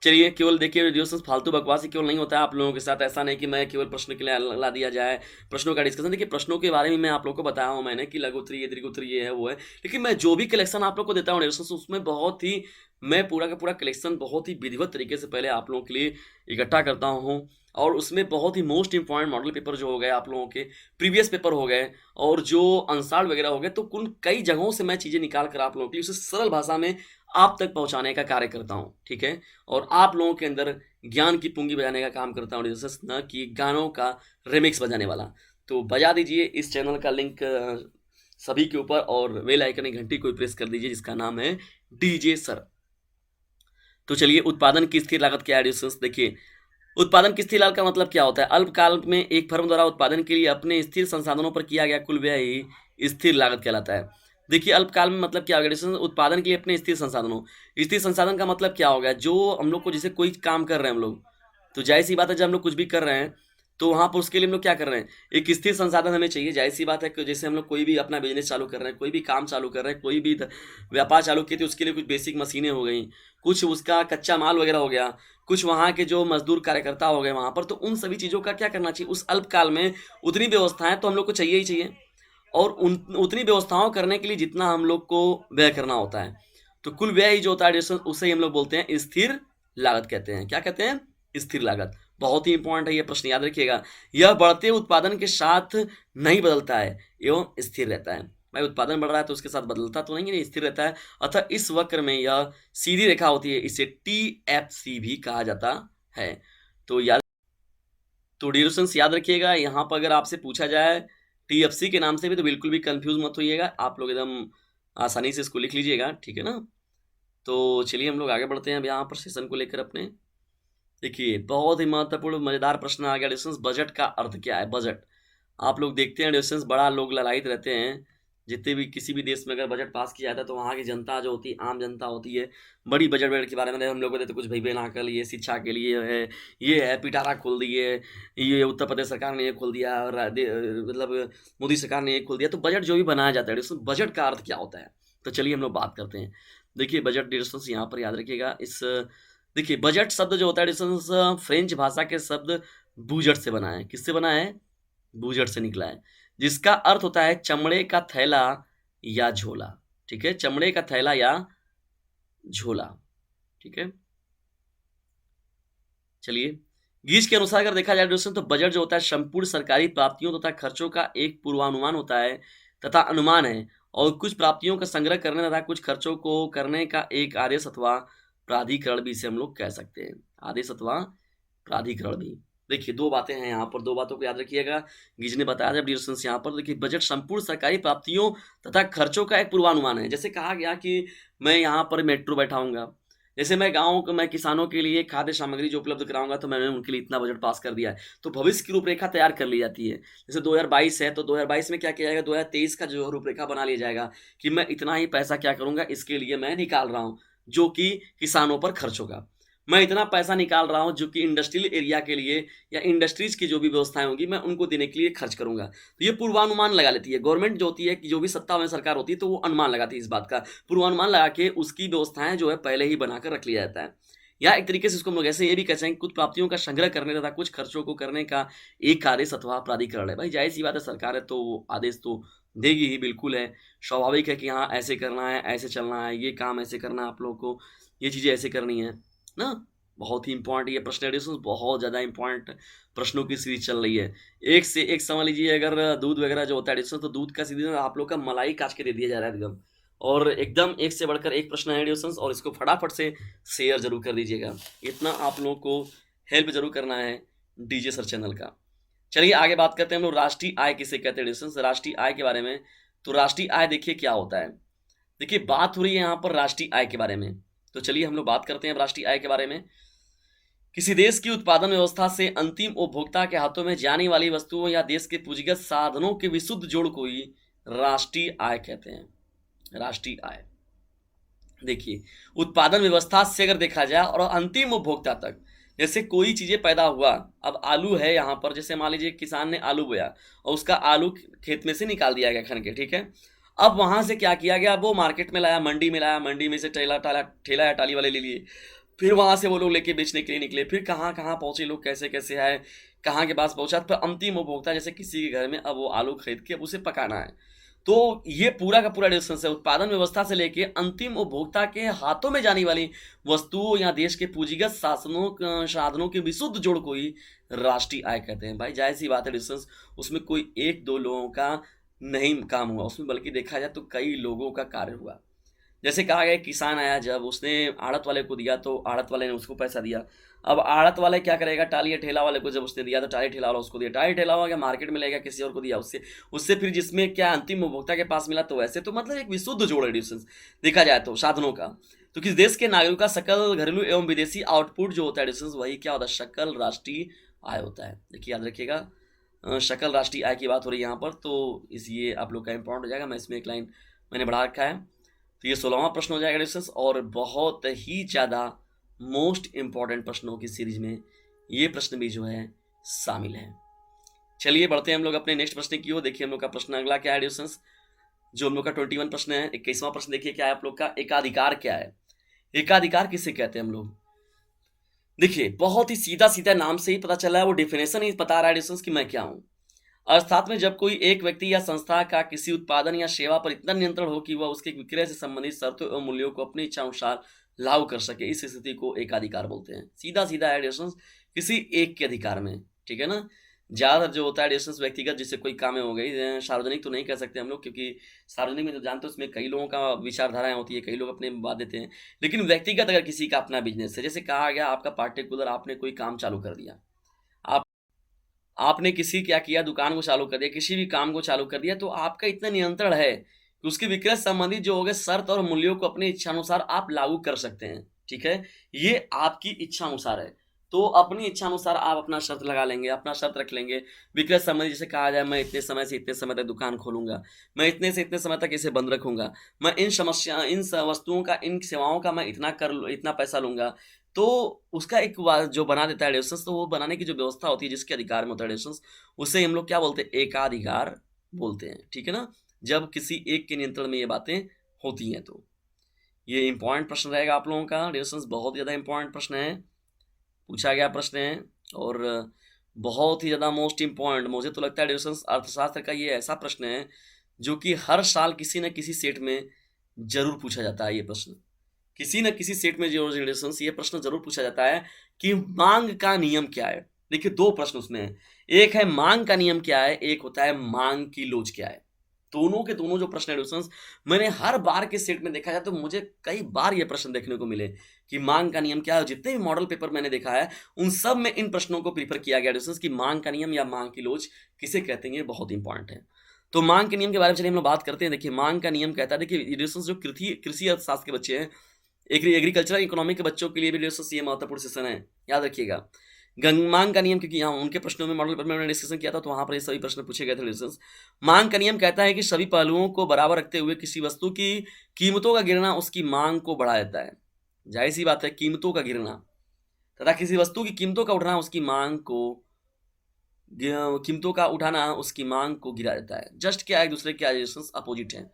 चलिए केवल देखिए एडिशंस फालतू बकवास ही केवल नहीं होता है आप लोगों के साथ, ऐसा नहीं कि मैं केवल प्रश्न के लिए ला दिया जाए प्रश्नों का डिस्कशन। देखिए प्रश्नों के बारे में मैं आप लोग को बताया हूँ मैंने कि लघु उत्तरीय दीर्घ उत्तरीय ये है वो है, लेकिन मैं जो भी कलेक्शन आप लोग को देता हूँ एडिशंस उसमें बहुत ही मैं पूरा का पूरा कलेक्शन बहुत ही विधिवत तरीके से पहले आप लोगों के लिए इकट्ठा करता हूँ। और उसमें बहुत ही मोस्ट इंपॉर्टेंट मॉडल पेपर जो हो गए आप लोगों के, प्रीवियस पेपर हो गए और जो अंसार वगैरह हो गए, तो कुल कई जगहों से मैं चीज़ें निकाल कर आप लोगों के लिए उसे सरल भाषा में आप तक पहुंचाने का कार्य करता हूं। ठीक है, और आप लोगों के अंदर ज्ञान की पुंगी बजाने का काम करता हूं, जैसे न कि गानों का रिमिक्स बजाने वाला। तो बजा दीजिए इस चैनल का लिंक सभी के ऊपर और बेल आइकन की घंटी को प्रेस कर दीजिए जिसका नाम है डीजे सर। तो चलिए उत्पादन की स्थिर लागत क्या है डिस्टेंस? देखिए उत्पादन की स्थिर लागत का मतलब क्या होता है? अल्पकाल में एक फर्म द्वारा उत्पादन के लिए अपने स्थिर संसाधनों पर किया गया कुल व्यय ही स्थिर लागत कहलाता है। देखिए अल्पकाल में मतलब क्या होगा, उत्पादन के लिए अपने स्थिर संसाधनों, स्थिर संसाधन का मतलब क्या होगा, जो हम लोग को जैसे कोई काम कर रहे हैं हम लोग, तो जाहिर सी बात है जब हम लोग कुछ भी कर रहे हैं तो वहाँ पर उसके लिए हम लोग क्या कर रहे हैं, एक स्थिर संसाधन हमें चाहिए। जाहिर सी बात है कि जैसे हम लोग कोई भी अपना बिजनेस चालू कर रहे हैं, कोई भी काम चालू कर रहे हैं, कोई भी व्यापार चालू किए तो उसके लिए कुछ बेसिक मशीनें हो गई, कुछ उसका कच्चा माल वगैरह हो गया, कुछ वहाँ के जो मजदूर कार्यकर्ता हो गए वहाँ पर, तो उन सभी चीज़ों का क्या करना चाहिए उस अल्पकाल में, उतनी व्यवस्थाएं तो हम लोग को चाहिए ही चाहिए। और उतनी व्यवस्थाओं करने के लिए जितना हम लोग को व्यय करना होता है, तो कुल व्यय ही जो होता है उसे हम लोग बोलते हैं स्थिर लागत कहते हैं। क्या कहते हैं? स्थिर लागत। बहुत ही इंपॉर्टेंट है ये प्रश्न, याद रखिएगा। यह बढ़ते उत्पादन के साथ नहीं बदलता है एवं स्थिर रहता है। भाई उत्पादन बढ़ रहा है तो उसके साथ बदलता तो नहीं, स्थिर रहता है। अतः इस वक्र में यह सीधी रेखा होती है, इसे TFC भी कहा जाता है। तो याद तो डिस्टेंस याद रखिएगा। यहाँ पर अगर आपसे पूछा जाए टीएफसी के नाम से भी तो बिल्कुल भी कंफ्यूज मत होइएगा, आप लोग एकदम आसानी से इसको लिख लीजिएगा, ठीक है ना। तो चलिए हम लोग आगे बढ़ते हैं अब यहाँ पर सेशन को लेकर अपने। देखिए बहुत ही महत्वपूर्ण मजेदार प्रश्न आ गया डिस्टेंस, बजट का अर्थ क्या है। बजट आप लोग देखते हैं डिस्टेंस, बड़ा लोग ललायित रहते हैं। जितने भी किसी भी देश में अगर बजट पास किया जाता है तो वहाँ की जनता जो होती है, आम जनता होती है, बड़ी बजट के बारे में हम लोग को देते कुछ भाई बहन आकल, ये शिक्षा के लिए है, ये है पिटारा खोल दिए, ये उत्तर प्रदेश सरकार ने ये खोल दिया, और मतलब मोदी सरकार ने ये खोल दिया। तो बजट जो भी बनाया जाता है डिस्टेंस, बजट का अर्थ क्या होता है, तो चलिए हम लोग बात करते हैं। देखिए बजट डिस्टेंस यहाँ पर याद रखिएगा, इस देखिए बजट शब्द जो होता है डिस्टेंस फ्रेंच भाषा के शब्द बूजट से बना है। किससे बना है? बूजट से निकला है, जिसका अर्थ होता है चमड़े का थैला या झोला। ठीक है, चमड़े का थैला या झोला। ठीक है, चलिए गीच के अनुसार अगर देखा जाए दोस्तों तो बजट जो होता है संपूर्ण सरकारी प्राप्तियों तथा खर्चों का एक पूर्वानुमान होता है तथा अनुमान है, और कुछ प्राप्तियों का संग्रह करने तथा कुछ खर्चों को करने का एक आदेश अथवा प्राधिकरण भी इसे हम लोग कह सकते हैं। आदेश अथवा प्राधिकरण भी। देखिए दो बातें हैं यहाँ पर, दो बातों को याद रखिएगा। गीज ने बताया जब डिस्टेंस यहाँ पर, देखिए बजट संपूर्ण सरकारी प्राप्तियों तथा खर्चों का एक पूर्वानुमान है। जैसे कहा गया कि मैं यहाँ पर मेट्रो बैठाऊंगा, जैसे मैं गाँव को मैं किसानों के लिए खाद्य सामग्री जो उपलब्ध कराऊंगा तो मैंने उनके लिए इतना बजट पास कर दिया है, तो भविष्य की रूपरेखा तैयार कर ली जाती है। जैसे 2022 है तो 2022 में क्या किया जाएगा, 2023 का जो रूपरेखा बना लिया जाएगा कि मैं इतना ही पैसा क्या करूंगा, इसके लिए मैं निकाल रहा हूँ जो कि किसानों पर खर्च होगा। मैं इतना पैसा निकाल रहा हूँ जो कि इंडस्ट्रियल एरिया के लिए या इंडस्ट्रीज की जो भी व्यवस्थाएं होंगी मैं उनको देने के लिए खर्च करूंगा। तो ये पूर्वानुमान लगा लेती है गवर्नमेंट जो होती है, कि जो भी सत्ता में सरकार होती है तो वो अनुमान लगाती है, इस बात का पूर्वानुमान लगा के उसकी व्यवस्थाएं जो है पहले ही बनाकर रख लिया जाता है। या एक तरीके से इसको हम लोग ऐसे ये भी कह सकें, कुछ प्राप्तियों का संग्रह करने तथा कुछ खर्चों को करने का एक आदेश अथवा प्राधिकरण है। भाई जाहिर सी बात है, सरकार है तो वो आदेश तो देगी ही, बिल्कुल है, स्वाभाविक है कि हाँ ऐसे करना है, ऐसे चलना है, ये काम ऐसे करना है, आप लोगों को ये चीज़ें ऐसे करनी है ना। बहुत ही इंपॉर्टेंट ये प्रश्न एडिशन, बहुत ज़्यादा इंपॉर्टेंट प्रश्नों की सीरीज चल रही है। एक से एक समझ लीजिए, अगर दूध वगैरह जो होता है एडिशन, तो दूध का सीरीज आप लोग का मलाई काट के दे दिया जा रहा है एकदम, और एकदम एक से बढ़कर एक प्रश्न है एडिशन, और इसको फटाफट से शेयर जरूर कर दीजिएगा। इतना आप लोगों को हेल्प जरूर करना है डीजे सर चैनल का। चलिए आगे बात करते हैं हम लोग, राष्ट्रीय आय किसे कहते हैं एडिशन, राष्ट्रीय आय के बारे में। तो राष्ट्रीय आय देखिए क्या होता है। देखिए बात हो रही है यहाँ पर राष्ट्रीय आय के बारे में, तो चलिए हम लोग बात करते हैं राष्ट्रीय आय के बारे में। किसी देश की उत्पादन व्यवस्था से अंतिम उपभोक्ता के हाथों में जाने वाली वस्तुओं या देश के पूंजीगत साधनों के विशुद्ध जोड़ को ही राष्ट्रीय आय कहते हैं। राष्ट्रीय आय देखिए उत्पादन व्यवस्था से अगर देखा जाए और अंतिम उपभोक्ता तक, जैसे कोई चीजें पैदा हुआ, अब आलू है यहाँ पर, जैसे मान लीजिए किसान ने आलू बोया और उसका आलू खेत में से निकाल दिया गया खन के, ठीक है। अब वहां से क्या किया गया, वो मार्केट में लाया, मंडी में लाया, मंडी में से ठेला या टाली वाले ले लिए, फिर वहां से वो लोग लेके बेचने के लिए निकले, फिर कहाँ कहाँ पहुंचे लोग, कैसे कैसे आए, कहाँ के पास पहुंचा, फिर अंतिम उपभोक्ता जैसे किसी के घर में अब वो आलू खरीद के अब उसे पकाना है। तो ये पूरा का पूरा डिस्टेंस है उत्पादन व्यवस्था से लेके अंतिम उपभोक्ता के हाथों में जाने वाली वस्तुओं या देश के पूंजीगत साधनों के विशुद्ध जोड़ को ही राष्ट्रीय आय कहते हैं। भाई जाहिर सी बात है डिस्टेंस, उसमें कोई एक दो लोगों का नहीं काम हुआ उसमें, बल्कि देखा जाए तो कई लोगों का कार्य हुआ। जैसे कहा गया किसान आया, जब उसने आड़त वाले को दिया तो आड़त वाले ने उसको पैसा दिया। अब आड़त वाले क्या करेगा, टाली ठेला वाले को जब उसने दिया तो टाली ठेला वाला उसको दिया, टाली ठेला वाला मार्केट में लेगा किसी और को दिया, उससे उससे फिर जिसमें क्या अंतिम उपभोक्ता के पास मिला, तो वैसे तो मतलब एक विशुद्ध जोड़ है डिस्टेंस देखा जाए तो साधनों का। तो किस देश के नागरिक का सकल घरेलू एवं विदेशी आउटपुट जो होता है डिस्टेंस, वही क्या होता है, सकल राष्ट्रीय आय होता है। देखिए याद रखिएगा सकल राष्ट्रीय आय की बात हो रही है यहाँ पर, तो इस ये आप लोग का इंपॉर्टेंट हो जाएगा। मैं इसमें एक लाइन मैंने बढ़ा रखा है, तो ये 16वां प्रश्न हो जाएगा डिस्टेंस, और बहुत ही ज़्यादा मोस्ट इंपॉर्टेंट प्रश्नों की सीरीज में ये प्रश्न भी जो है शामिल है। चलिए बढ़ते हैं हम लोग अपने नेक्स्ट प्रश्न की ओर। देखिए हम लोग का प्रश्न अगला क्या है डिस्टेंस, जो हम लोग का 21 प्रश्न है। 21वां प्रश्न देखिए क्या है आप लोग का, एकाधिकार क्या है। एकाधिकार किसे कहते हैं हम लोग, देखिए बहुत ही सीधा सीधा नाम से ही पता चला है, वो डिफिनेशन ही बता रहा है डिस्टेंस कि मैं क्या हूँ। अर्थात में जब कोई एक व्यक्ति या संस्था का किसी उत्पादन या सेवा पर इतना नियंत्रण हो कि वह उसके विक्रय से संबंधित शर्तों एवं मूल्यों को अपनी इच्छा अनुसार लागू कर सके, इस स्थिति को एकाधिकार बोलते हैं। सीधा सीधा है डिस्टेंस, किसी एक के अधिकार में, ठीक है ना। ज़्यादातर जो होता है डिस्टेंस व्यक्तिगत जिससे कोई काम हो गई, सार्वजनिक तो नहीं कह सकते हम लोग, क्योंकि सार्वजनिक में जो जानते हो उसमें कई लोगों का विचारधाराएं होती है, कई लोग अपने बात देते हैं। लेकिन व्यक्तिगत अगर किसी का अपना बिजनेस है, जैसे कहा गया आपका पार्टिकुलर आपने कोई काम चालू कर दिया, आप आपने किसी क्या किया, दुकान को चालू कर दिया, किसी भी काम को चालू कर दिया, तो आपका इतना नियंत्रण है कि उसके विक्रय संबंधित जो हो गए शर्त और मूल्यों को अपनी इच्छानुसार आप लागू कर सकते हैं। ठीक है, ये आपकी इच्छा अनुसार है। तो अपनी इच्छा अनुसार आप अपना शर्त लगा लेंगे, अपना शर्त रख लेंगे। विक्रय संबंधी जैसे कहा जाए, मैं इतने समय से इतने समय तक दुकान खोलूंगा, मैं इतने से इतने समय तक इसे बंद रखूंगा, मैं वस्तुओं का, इन सेवाओं का मैं इतना पैसा लूंगा। तो उसका एक जो बना देता है रेफरेंस, तो वो बनाने की जो व्यवस्था होती है जिसके अधिकार में होता है रेफरेंस, उसे हम लोग क्या बोलते हैं, एकाधिकार बोलते हैं। ठीक है ना, जब किसी एक के नियंत्रण में ये बातें होती हैं। तो ये इंपॉर्टेंट प्रश्न रहेगा आप लोगों का, रेफरेंस बहुत ज़्यादा इंपॉर्टेंट प्रश्न है, पूछा गया प्रश्न है। और बहुत ही ज़्यादा मोस्ट इम्पॉर्टेंट मुझे तो लगता है रेफरेंस अर्थशास्त्र का ये ऐसा प्रश्न है जो कि हर साल किसी न किसी सेट में जरूर पूछा जाता है। ये प्रश्न किसी न किसी सेट में जो रिलेशंस, ये प्रश्न जरूर पूछा जाता है कि मांग का नियम क्या है। देखिए दो प्रश्न उसमें है, एक है मांग का नियम क्या है, एक होता है मांग की लोच क्या है। दोनों के दोनों जो प्रश्न है मैंने हर बार के सेट में देखा जाए तो मुझे कई बार ये प्रश्न देखने को मिले कि मांग का नियम क्या है। जितने भी मॉडल पेपर मैंने देखा है उन सब में इन प्रश्नों को प्रीफर किया गया कि मांग का नियम या मांग की लोच किसे कहते हैं, ये बहुत इंपॉर्टेंट है। तो मांग के नियम के बारे में चलिए हम लोग बात करते हैं। देखिए मांग का नियम कहता है, देखिए जो कृषि अर्थशास्त्र के बच्चे हैं, एग्रीकल्चरल इकोनॉमी के बच्चों के लिए भी ये महत्वपूर्ण सेशन है, याद रखिएगा। मांग का नियम, क्योंकि यहाँ उनके प्रश्नों में मॉडल पर मैंने डिस्कशन किया था तो वहां पर ये सभी प्रश्न पूछे गए थे लिसनर्स। मांग का नियम कहता है कि सभी पहलुओं को बराबर रखते हुए किसी वस्तु की कीमतों का गिरना उसकी मांग को बढ़ा देता है। जाहिर सी बात है, कीमतों का गिरना तथा किसी वस्तु की कीमतों का उठना उसकी मांग को कीमतों का उठाना उसकी मांग को गिरा देता है। जस्ट क्या एक दूसरे के अपोजिट है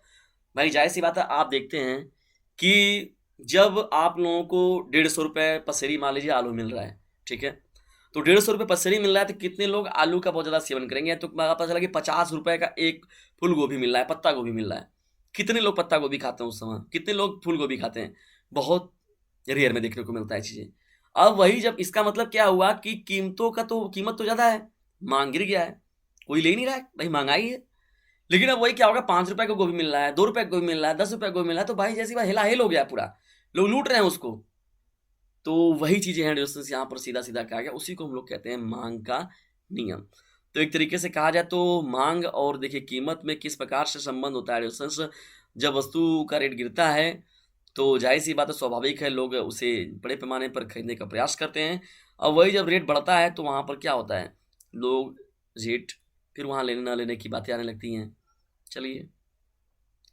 भाई। जाहिर सी बात है, आप देखते हैं कि जब आप लोगों को 150 रुपये पसेरी मान लीजिए आलू मिल रहा है, ठीक है, तो 150 रुपये पसेरी मिल रहा है तो कितने लोग आलू का बहुत ज़्यादा सेवन करेंगे। तो पता चला कि 50 रुपये का एक फूल गोभी मिल रहा है, पत्ता गोभी मिल रहा है। कितने लोग पत्ता गोभी खाते हैं उस समय, कितने लोग फूल गोभी खाते हैं, बहुत रेयर में देखने को मिलता है चीज़ें। अब वही जब इसका मतलब क्या हुआ कि कीमत तो ज़्यादा है, मांग गिर गया है, कोई ले नहीं रहा है भाई, महंगाई है। लेकिन अब वही क्या होगा, 5 रुपए का गोभी मिल रहा है, 2 रुपए का गोभी मिल रहा है, 10 रुपए का गोभी मिल रहा है, तो भाई जैसी बात हेला हेल हो गया पूरा, लोग लूट रहे हैं उसको। तो वही चीजें हैं जो यहाँ पर सीधा सीधा कहा गया, उसी को हम लोग कहते हैं मांग का नियम। तो एक तरीके से कहा जाए तो मांग और देखिए कीमत में किस प्रकार से संबंध होता है रेफरेंस, जब वस्तु का रेट गिरता है तो जाहिर सी बात है, स्वाभाविक है, लोग उसे बड़े पैमाने पर खरीदने का प्रयास करते हैं। और वही जब रेट बढ़ता है तो वहाँ पर क्या होता है, लोग रेट फिर वहाँ लेने ना लेने की बातें आने लगती हैं। चलिए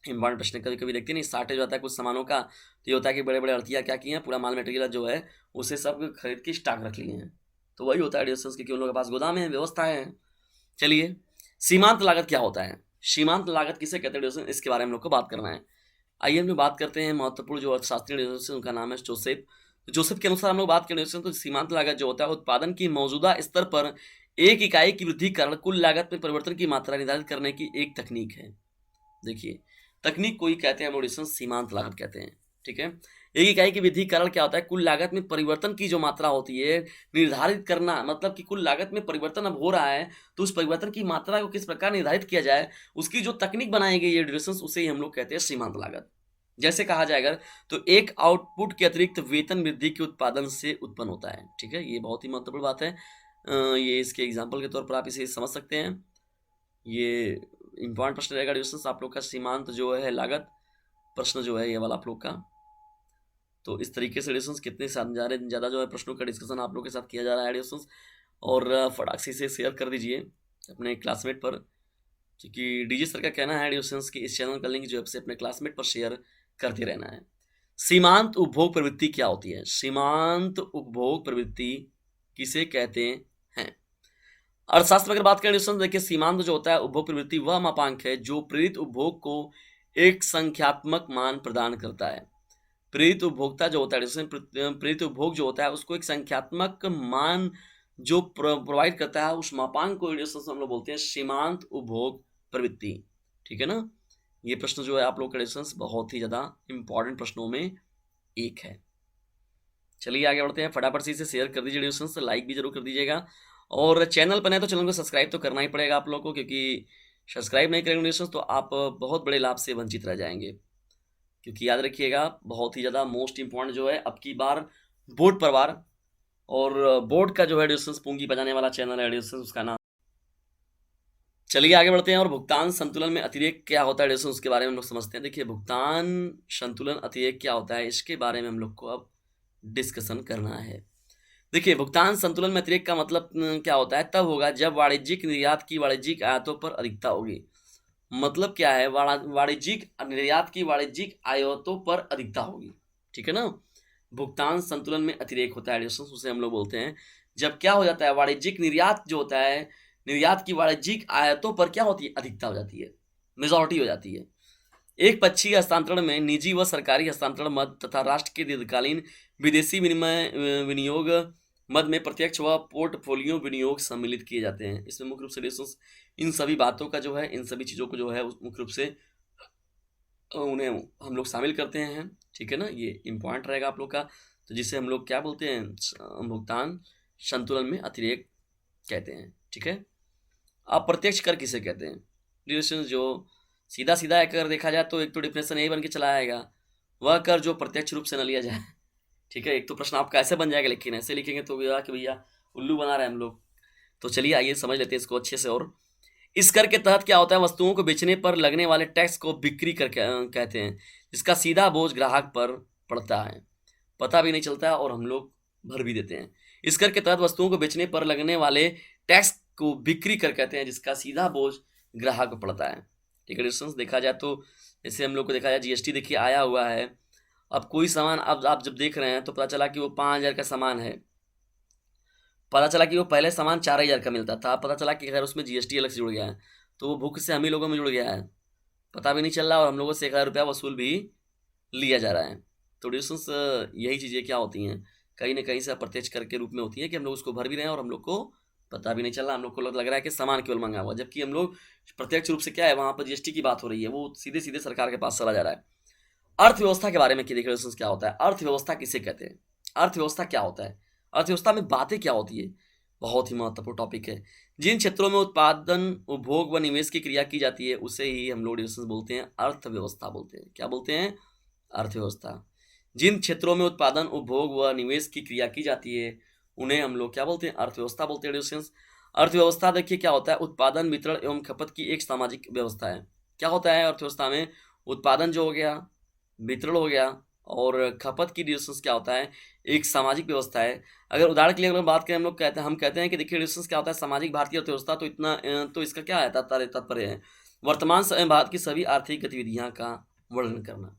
इम्पॉर्टेंट प्रश्न, कभी कभी देखते नहीं शॉर्टेज होता है कुछ सामानों का, तो ये होता है कि बड़े बड़े अड़तियाँ क्या किए हैं, पूरा माल मटेरियल जो है उसे सब खरीद के स्टॉक रख लिए हैं। तो वही होता है डिस्टेंस, क्योंकि उन लोगों के पास गोदाम है, व्यवस्थाएं हैं। चलिए सीमांत लागत क्या होता है, सीमांत लागत किसे कहते हैं डिस्टेंस, इसके बारे में हम लोग को बात करना है। आइए हम लोग बात करते हैं महत्वपूर्ण जो अर्थशास्त्री डिस्टेंस, उनका नाम है जोसेफ। तो जोसेफ के अनुसार हम लोग बात करें तो सीमांत लागत जो होता है उत्पादन की मौजूदा स्तर पर एक इकाई की वृद्धि कारण कुल लागत में परिवर्तन की मात्रा निर्धारित करने की एक तकनीक है। देखिए तकनीक को ही कहते हैं हम सीमांत लागत कहते हैं। ठीक है, एक इकाई की वृद्धि कारण क्या होता है, कुल लागत में परिवर्तन की जो मात्रा होती है निर्धारित करना, मतलब कि कुल लागत में परिवर्तन अब हो रहा है तो उस परिवर्तन की मात्रा को किस प्रकार निर्धारित किया जाए, उसकी जो तकनीक बनाई गई है ड्यूरेशंस, उसे ही हम लोग कहते हैं सीमांत लागत। जैसे कहा जाएगा तो एक आउटपुट के अतिरिक्त वेतन वृद्धि के उत्पादन से उत्पन्न होता है। ठीक है, ये बहुत ही महत्वपूर्ण बात है। ये इसके एग्जाम्पल के तौर पर आप इसे समझ सकते हैं। ये इंपॉर्टेंट प्रश्न रहेगा डिस्टेंस आप लोग का, सीमांत जो है लागत प्रश्न जो है ये वाला आप लोग का। तो इस तरीके से डिस्टेंस कितने ज़्यादा जो है प्रश्नों का डिस्कशन आप लोग के साथ किया जा रहा है डिस्टेंस, और फटाक से शेयर कर दीजिए अपने क्लासमेट पर, क्योंकि डीजे सर का कहना है डिस्टेंस की इस चैनल का लिंक जो है अपने क्लासमेट पर शेयर करते रहना है। सीमांत उपभोग प्रवृत्ति क्या होती है, सीमांत उपभोग प्रवृत्ति किसे कहते हैं। अर्थशास्त्र में अगर बात करें देखिए सीमांत जो होता है उपभोग प्रवृत्ति वह मापांक है जो प्रेरित उपभोग को एक संख्यात्मक मान प्रदान करता है। प्रेरित उपभोक्ता जो होता है, प्रेरित उपभोग जो होता है उसको एक संख्यात्मक मान जो प्रोवाइड करता है, उस मापांक को हम लोग बोलते हैं सीमांत उपभोग प्रवृत्ति। ठीक है ना, ये प्रश्न जो है आप लोग का डिस्टेंस बहुत ही ज्यादा इंपॉर्टेंट प्रश्नों में एक है। चलिए आगे बढ़ते हैं, फटाफट से इसे शेयर कर दीजिए डिस्टेंस, लाइक भी जरूर कर दीजिएगा और चैनल पर नए तो चैनल को सब्सक्राइब तो करना ही पड़ेगा आप लोगों को, क्योंकि सब्सक्राइब नहीं करेंगे दोस्तों तो आप बहुत बड़े लाभ से वंचित रह जाएंगे। क्योंकि याद रखिएगा, बहुत ही ज़्यादा मोस्ट इंपॉर्टेंट जो है अब की बार बोर्ड पर वार, और बोर्ड का जो है डिस्टेंस पूंगी बजाने वाला चैनल है डिस्टेंस, उसका नाम। चलिए आगे बढ़ते हैं और भुगतान संतुलन में अतिरेक क्या होता है डिस्टेंस, उसके बारे में हम लोग समझते हैं। देखिए, भुगतान संतुलन अतिरेक क्या होता है, इसके बारे में हम लोग को अब डिस्कशन करना है। देखिए, भुगतान संतुलन में अतिरेक का मतलब क्या होता है, तब होगा जब वाणिज्यिक निर्यात की वाणिज्यिक आयातों पर अधिकता होगी। मतलब क्या है, वाणिज्यिक निर्यात की वाणिज्यिक आयातों पर अधिकता होगी, ठीक है ना। भुगतान संतुलन में अतिरेक होता है डिस्टेंस, उसे हम लोग बोलते हैं जब क्या हो जाता है, वाणिज्यिक निर्यात जो होता है, निर्यात की वाणिज्यिक आयातों पर क्या होती है, अधिकता हो जाती है, मेजॉरिटी हो जाती है। एक पक्षीय हस्तांतरण में निजी व सरकारी हस्तांतरण मद तथा राष्ट्र के दीर्घकालीन विदेशी विनिमय विनियोग मद में प्रत्यक्ष व पोर्टफोलियो विनियोग सम्मिलित किए जाते हैं। इसमें मुख्य रूप से डिस्टेंस इन सभी बातों का जो है, इन सभी चीज़ों को जो है मुख्य रूप से उन्हें हम लोग शामिल करते हैं, ठीक है ना। ये इम्पॉर्टेंट रहेगा आप लोग का। तो जिसे हम लोग क्या बोलते हैं, भुगतान संतुलन में अतिरेक कहते हैं, ठीक है। अप्रत्यक्ष कर किसे कहते हैं, डिस्टेंस जो सीधा सीधा कर देखा जाए तो एक तो डिफिनेशन यही बन के चला आएगा, वह कर जो प्रत्यक्ष रूप से न लिया जाए, ठीक है। एक तो प्रश्न आपका ऐसे बन जाएगा, लेकिन ऐसे लिखेंगे तो कि भैया उल्लू बना रहे हैं हम लोग। तो चलिए आइए समझ लेते हैं इसको अच्छे से। और इस कर के तहत क्या होता है, वस्तुओं को बेचने पर लगने वाले टैक्स को बिक्री कर कहते हैं, जिसका सीधा बोझ ग्राहक पर पड़ता है, पता भी नहीं चलता और हम लोग भर भी देते हैं। इस कर के तहत वस्तुओं को बेचने पर लगने वाले टैक्स को बिक्री कर कहते हैं, जिसका सीधा बोझ ग्राहक पर पड़ता है, ठीक है। डिस्टेंस देखा जाए तो जैसे हम लोग को देखा जाए, जीएसटी देखिए आया हुआ है। अब कोई सामान अब आप जब देख रहे हैं तो पता चला कि वो 5,000 का सामान है, पता चला कि वो पहले सामान 4,000 का मिलता था, पता चला कि अगर उसमें जीएसटी अलग से जुड़ गया है, तो वो भूख से हम ही लोगों में जुड़ गया है, पता भी नहीं चल रहा और हम लोगों से 1,000 रुपया वसूल भी लिया जा रहा है। तो डिस्टेंस यही चीज़ें क्या होती हैं, कहीं ना कहीं से अप्रत्यक्ष कर के रूप में होती है कि हम लोग उसको भर भी रहे हैं और हम लोग को पता भी नहीं चल रहा, हम लोग को लग रहा है कि सामान केवल मंगा हुआ, जबकि हम लोग प्रत्यक्ष रूप से क्या है, वहाँ पर जीएसटी की बात हो रही है, वो सीधे सीधे सरकार के पास चला जा रहा है। अर्थव्यवस्था के बारे में देखिए डिस्टेंस क्या होता है, अर्थव्यवस्था किसे कहते हैं, अर्थव्यवस्था क्या होता है, अर्थव्यवस्था में बातें क्या होती है, बहुत ही महत्वपूर्ण टॉपिक है। जिन क्षेत्रों में उत्पादन, उपभोग व निवेश की क्रिया की जाती है, उसे ही हम लोग डिस्टेंस बोलते हैं अर्थव्यवस्था बोलते हैं। क्या बोलते हैं, अर्थव्यवस्था। जिन क्षेत्रों में उत्पादन, उपभोग व निवेश की क्रिया की जाती है, उन्हें हम लोग क्या बोलते हैं, अर्थव्यवस्था बोलते हैं डिस्टेंस। अर्थव्यवस्था देखिए क्या होता है, उत्पादन, वितरण एवं खपत की एक सामाजिक व्यवस्था है। क्या होता है अर्थव्यवस्था में, उत्पादन जो हो गया, वितरण हो गया, और खपत की डिस्टेंस क्या होता है, एक सामाजिक व्यवस्था है। अगर उदाहरण के लिए अगर बात करें, हम कहते हैं कि देखिए डिस्टेंस क्या होता है, सामाजिक भारतीय अर्थव्यवस्था, तो इतना तो इसका क्या है, तात्पर्य है वर्तमान समय भारत की सभी आर्थिक गतिविधियां का वर्णन करना,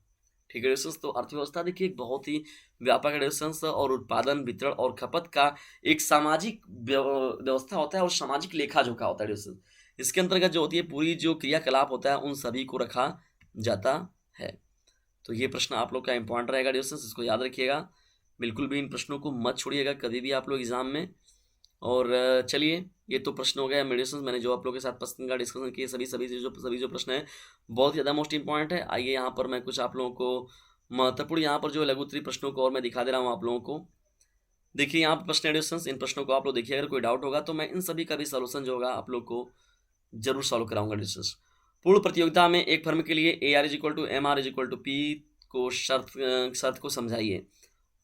ठीक है डिस्टेंस। तो अर्थव्यवस्था देखिए एक बहुत ही व्यापक डिस्टेंस, और उत्पादन, वितरण और खपत का एक सामाजिक व्यवस्था होता है, और सामाजिक लेखा जोखा होता है डिस्टेंस। इसके अंतर्गत जो होती है पूरी जो क्रियाकलाप होता है, उन सभी को रखा जाता है। तो ये प्रश्न आप लोग का इंपॉर्टेंट रहेगा डिस्टेंस, इसको याद रखिएगा, बिल्कुल भी इन प्रश्नों को मत छोड़िएगा कभी भी आप लोग एग्जाम में। और चलिए, ये तो प्रश्न हो गया मेडिसिन, मैंने जो आप लोग के साथ प्रश्न का डिस्कशन किए, सभी जो प्रश्न है बहुत ज़्यादा मोस्ट इंपॉर्टेंट है। आइए यहाँ पर मैं कुछ आप लोगों को महत्वपूर्ण यहाँ पर जो लघु उत्तरीय प्रश्नों को और मैं दिखा दे रहा हूँ आप लोगों को। देखिए यहाँ पर प्रश्न एडिशंस, इन प्रश्नों को आप लोग देखिए, अगर कोई डाउट होगा तो मैं इन सभी का भी सोल्यूशन जो होगा आप लोग को जरूर सॉल्व कराऊंगा डिस्टेंस। पूर्ण प्रतियोगिता में एक फर्म के लिए AR=MR=P को शर्त को समझाइए।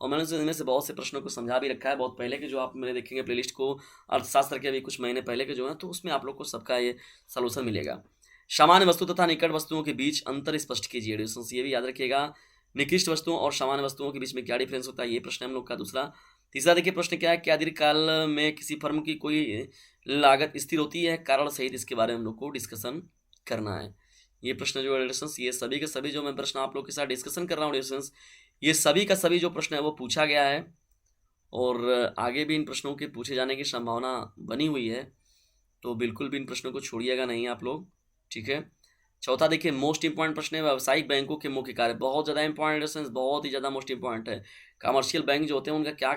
और मैंने इनमें से बहुत से प्रश्नों को समझा भी रखा है, बहुत पहले के जो आप मेरे देखेंगे प्लेलिस्ट को, अर्थशास्त्र के अभी कुछ महीने पहले के जो हैं, तो उसमें आप लोग को सबका ये सलूशन मिलेगा। सामान्य वस्तु तथा निकट वस्तुओं के बीच अंतर स्पष्ट कीजिए डिस्टेंस, ये भी याद रखिएगा, निकृष्ट वस्तुओं और सामान्य वस्तुओं के बीच में क्या डिफरेंस होता है, ये प्रश्न हम लोग का दूसरा। तीसरा देखिए प्रश्न क्या है, क्या दीर्घकाल में किसी फर्म की कोई लागत स्थिर होती है, कारण सहित, इसके बारे में हम लोग को डिस्कशन करना है। ये प्रश्न जो है डिस्टेंस, ये सभी के सभी जो मैं प्रश्न आप लोग के साथ डिस्कशन कर रहा हूँ डिस्टेंस, ये सभी का सभी जो प्रश्न है वो पूछा गया है, और आगे भी इन प्रश्नों के पूछे जाने की संभावना बनी हुई है, तो बिल्कुल भी इन प्रश्नों को छोड़िएगा नहीं आप लोग, ठीक है। चौथा देखिए मोस्ट इंपॉर्टेंट प्रश्न है, व्यावसायिक बैंकों के मुख्य कार्य, बहुत ज़्यादा इंपॉर्टेंट डिस्टेंस, बहुत ही ज़्यादा मोस्ट इंपॉर्टेंट है। कमर्शियल बैंक जो होते हैं उनका क्या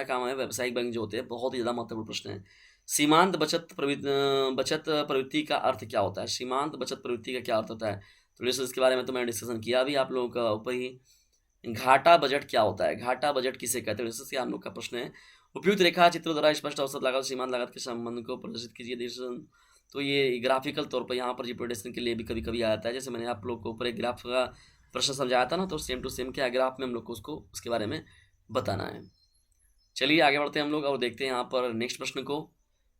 काम है, व्यावसायिक बैंक जो होते हैं, बहुत ही ज़्यादा महत्वपूर्ण प्रश्न है। सीमांत बचत प्रवृत्ति का अर्थ क्या होता है, सीमांत बचत प्रवृत्ति का क्या अर्थ होता है, तो डिस्कस इसके बारे में तो मैंने डिस्कशन किया भी आप लोगों का ऊपर ही। घाटा बजट क्या होता है, घाटा बजट किसे कहते हैं, डिस्कस हम लोग का प्रश्न है। उपयुक्त रेखा चित्र द्वारा स्पष्ट औसत लागत सीमांत लागत के संबंध को प्रदर्शित कीजिए डिस्कशन। तो ये ग्राफिकल तौर पर यहाँ पर रिप्रेजेंटेशन के लिए भी कभी कभी आता है। जैसे मैंने आप लोग को ऊपर एक ग्राफ का प्रश्न समझाया था ना, तो सेम टू सेम क्या ग्राफ में हम लोग को उसके बारे में बताना है। चलिए आगे बढ़ते हैं हम लोग और देखते हैं यहाँ पर नेक्स्ट प्रश्न को।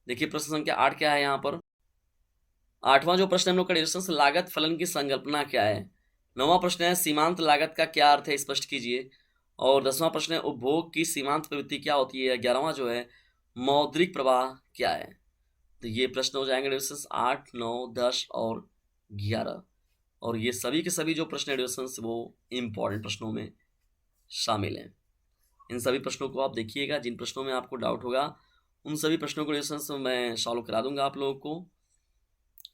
देखिए प्रश्न संख्या 8 क्या है यहाँ पर। 8वां जो प्रश्न हम लोग का डिस्कशन, लागत फलन की संकल्पना क्या है। 9वां प्रश्न है सीमांत लागत का क्या अर्थ है स्पष्ट कीजिए। और 10वां प्रश्न है उपभोग की सीमांत प्रवृत्ति क्या होती है। 11वां जो है मौद्रिक प्रवाह क्या है। तो ये प्रश्न हो जाएंगे डिस्कशन 8, 9, 10 और 11। और ये सभी के सभी जो प्रश्न डिस्कशन वो इम्पॉर्टेंट प्रश्नों में शामिल हैं। इन सभी प्रश्नों को आप देखिएगा, जिन प्रश्नों में आपको डाउट होगा उन सभी प्रश्नों को डिस्कशन मैं सॉल्व करा दूंगा आप लोगों को।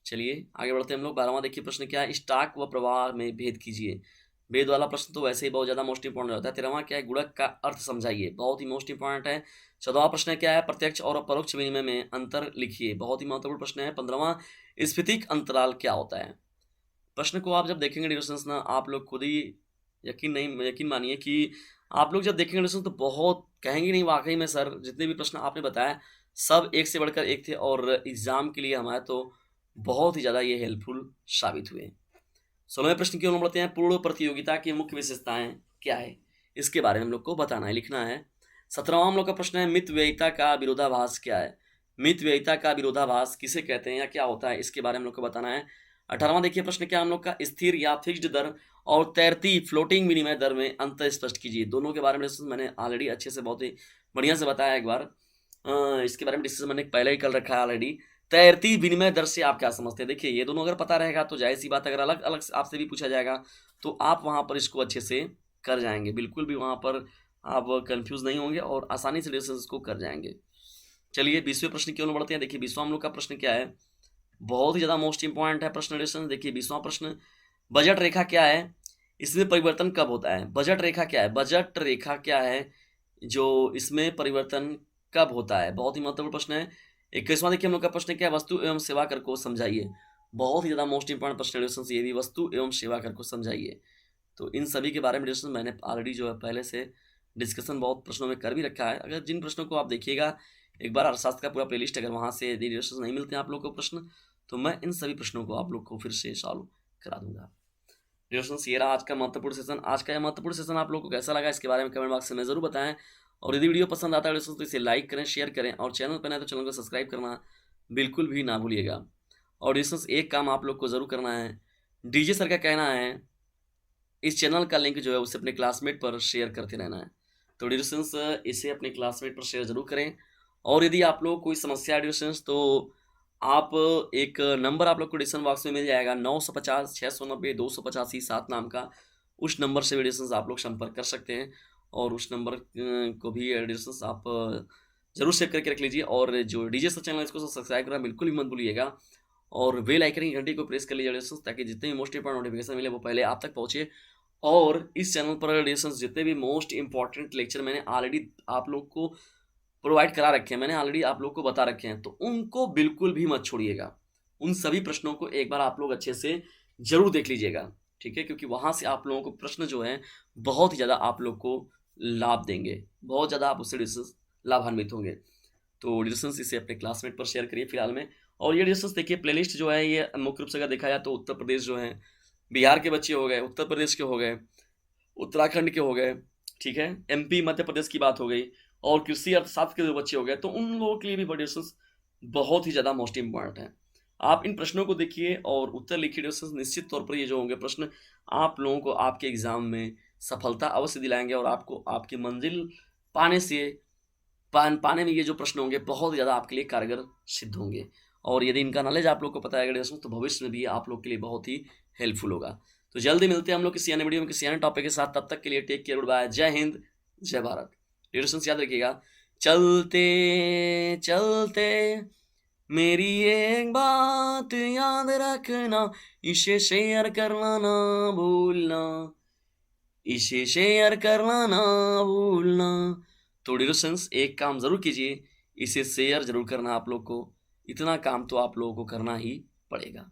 चलिए आगे बढ़ते हैं हम लोग। 12वां देखिए प्रश्न क्या है, स्टॉक व प्रवाह में भेद कीजिए। भेद वाला प्रश्न तो वैसे ही बहुत ज़्यादा मोस्ट इंपॉर्टेंट होता है। 13वां क्या है, गुणक का अर्थ समझाइए, बहुत ही मोस्ट इंपॉर्टेंट है। 14वां प्रश्न क्या है, प्रत्यक्ष और परोक्ष विनिमय में अंतर लिखिए, बहुत ही महत्वपूर्ण प्रश्न है। 15वां स्फीतिक अंतराल क्या होता है। प्रश्न को आप जब देखेंगे डिस्कशन ना, आप लोग खुद ही यकीन मानिए कि आप लोग जब देखेंगे डिस्कशन तो बहुत कहेंगे नहीं वाकई में सर जितने भी प्रश्न आपने बताया सब एक से बढ़कर एक थे और एग्जाम के लिए हमारे तो बहुत ही ज़्यादा ये हेल्पफुल साबित हुए। 16वें प्रश्न की ओर बढ़ते हैं। पूर्ण प्रतियोगिता की मुख्य विशेषताएं क्या है, इसके बारे में हम लोग को बताना है, लिखना है। 17वां हम लोग का प्रश्न है मितव्ययिता का विरोधाभास क्या है। मितव्ययिता का विरोधाभास किसे कहते हैं या क्या होता है, इसके बारे में हम लोग को बताना है। 18वां देखिए प्रश्न क्या हम लोग का, स्थिर या फिक्स्ड दर और तैरती फ्लोटिंग विनिमय दर में अंतर स्पष्ट कीजिए। दोनों के बारे में मैंने ऑलरेडी अच्छे से बहुत ही बढ़िया से बताया एक बार। इसके बारे में डिस्कशन मैंने पहले ही कर रखा है ऑलरेडी। तैरती विनिमय दर से आप क्या समझते हैं। देखिए ये दोनों अगर पता रहेगा तो जाहिर सी बात, अगर अलग अलग आपसे भी पूछा जाएगा तो आप वहाँ पर इसको अच्छे से कर जाएंगे, बिल्कुल भी वहाँ पर आप कंफ्यूज नहीं होंगे और आसानी से डिस्कशन को कर जाएंगे। चलिए 20वें प्रश्न की ओर बढ़ते हैं। देखिए 20वां हम लोग का प्रश्न क्या है, बहुत ही ज़्यादा मोस्ट इंपॉर्टेंट है प्रश्न डिस्कशन। देखिए 20वां प्रश्न, बजट रेखा क्या है, इसमें परिवर्तन कब होता है। बजट रेखा क्या है, बजट रेखा क्या है जो इसमें परिवर्तन कब होता है, बहुत ही महत्वपूर्ण प्रश्न है। 21वां देखिए हम लोग का प्रश्न क्या है, वस्तु एवं सेवा कर को समझाइए, बहुत ही ज़्यादा मोस्ट इंपॉर्टेंट प्रश्न डिस्कशन ये भी, वस्तु एवं सेवा कर को समझाइए। तो इन सभी के बारे में डिस्कशन मैंने ऑलरेडी जो है पहले से डिस्कशन बहुत प्रश्नों में कर भी रखा है। अगर जिन प्रश्नों को आप देखिएगा एक बार अर्थशास्त्र का पूरा प्लेलिस्ट, अगर वहाँ से यदि डिस्कशन नहीं मिलते हैं आप लोग को प्रश्न, तो मैं इन सभी प्रश्नों को आप लोग को फिर से सॉल्व करा दूंगा। डिस्कशन ये रहा आज का महत्वपूर्ण सेशन। आज का यह महत्वपूर्ण सेशन आप लोग को कैसा लगा इसके बारे में कमेंट बॉक्स में जरूर बताएं। और यदि वीडियो पसंद आता है डिस्कशन तो इसे लाइक करें, शेयर करें और चैनल पर नए तो चैनल को सब्सक्राइब करना बिल्कुल भी ना भूलिएगा। और डिस्कशन एक काम आप लोग को जरूर करना है, डीजे सर का कहना है इस चैनल का लिंक जो है उसे अपने क्लासमेट पर शेयर करते रहना है। तो डिस्कशंस इसे अपने क्लासमेट पर शेयर जरूर करें। और यदि आप लोग कोई समस्या है डिस्कशंस तो आप एक नंबर आप लोग को डिस्क्रिप्शन बॉक्स में मिल जाएगा 950 690 285 7 नाम का, उस नंबर से भी डिस्कशंस आप लोग संपर्क कर सकते हैं। और उस नंबर को भी डिस्कशंस आप जरूर सेव करके रख लीजिए। और जो डीजे सर चैनल है इसको सब्सक्राइब करना बिल्कुल भी मत भूलिएगा और बेल आइकन की घंटी को प्रेस कर लीजिए डिस्कशंस, ताकि जितने भी मोस्ट इंपॉर्टेंट नोटिफिकेशन मिले वो पहले आप तक पहुंचे। और इस चैनल पर डिस्कशंस जितने भी मोस्ट इंपॉर्टेंट लेक्चर मैंने ऑलरेडी आप लोग को प्रोवाइड करा रखे हैं, मैंने ऑलरेडी आप लोग को बता रखे हैं, तो उनको बिल्कुल भी मत छोड़िएगा। उन सभी प्रश्नों को एक बार आप लोग अच्छे से जरूर देख लीजिएगा, ठीक है, क्योंकि वहाँ से आप लोगों को प्रश्न जो है बहुत ही ज़्यादा आप लोग को लाभ देंगे, बहुत ज़्यादा आप उससे डिस्कस लाभान्वित होंगे। तो डिस्कशंस इसे अपने क्लासमेट पर शेयर करिए फिलहाल में। और ये डिस्कशंस देखिए प्लेलिस्ट जो है ये मुख्य रूप से अगर देखा जाए तो उत्तर प्रदेश जो है, बिहार के बच्चे हो गए, उत्तर प्रदेश के हो गए, उत्तराखंड के हो गए, ठीक है, एमपी मध्य प्रदेश की बात हो गई, और कृषि अर्थशास्त्र के जो बच्चे हो गए, तो उन लोगों के लिए भी डिस्कशंस बहुत ही ज़्यादा मोस्ट इंपॉर्टेंट है। आप इन प्रश्नों को देखिए और उत्तर लिखिए डिस्कशंस, निश्चित तौर पर ये जो होंगे प्रश्न आप लोगों को आपके एग्जाम में सफलता अवश्य दिलाएंगे और आपको आपकी मंजिल पाने में ये जो प्रश्न होंगे बहुत ज़्यादा आपके लिए कारगर सिद्ध होंगे। और यदि इनका नॉलेज आप लोग को पता है तो भविष्य में भी आप लोग के लिए बहुत ही हेल्पफुल होगा। तो जल्दी मिलते हैं हम लोग किसी अन्य वीडियो में किसी अन्य टॉपिक के साथ, तब तक के लिए टेक केयर, गुड बाय, जय हिंद, जय भारत। डिस्कशंस याद रखिएगा, चलते चलते मेरी एक बात याद रखना, इसे शेयर करना ना भूलना, इसे शेयर करना ना भूलना। तो डिस्कशंस एक काम जरूर कीजिए, इसे शेयर जरूर करना आप लोग को, इतना काम तो आप लोगों को करना ही पड़ेगा।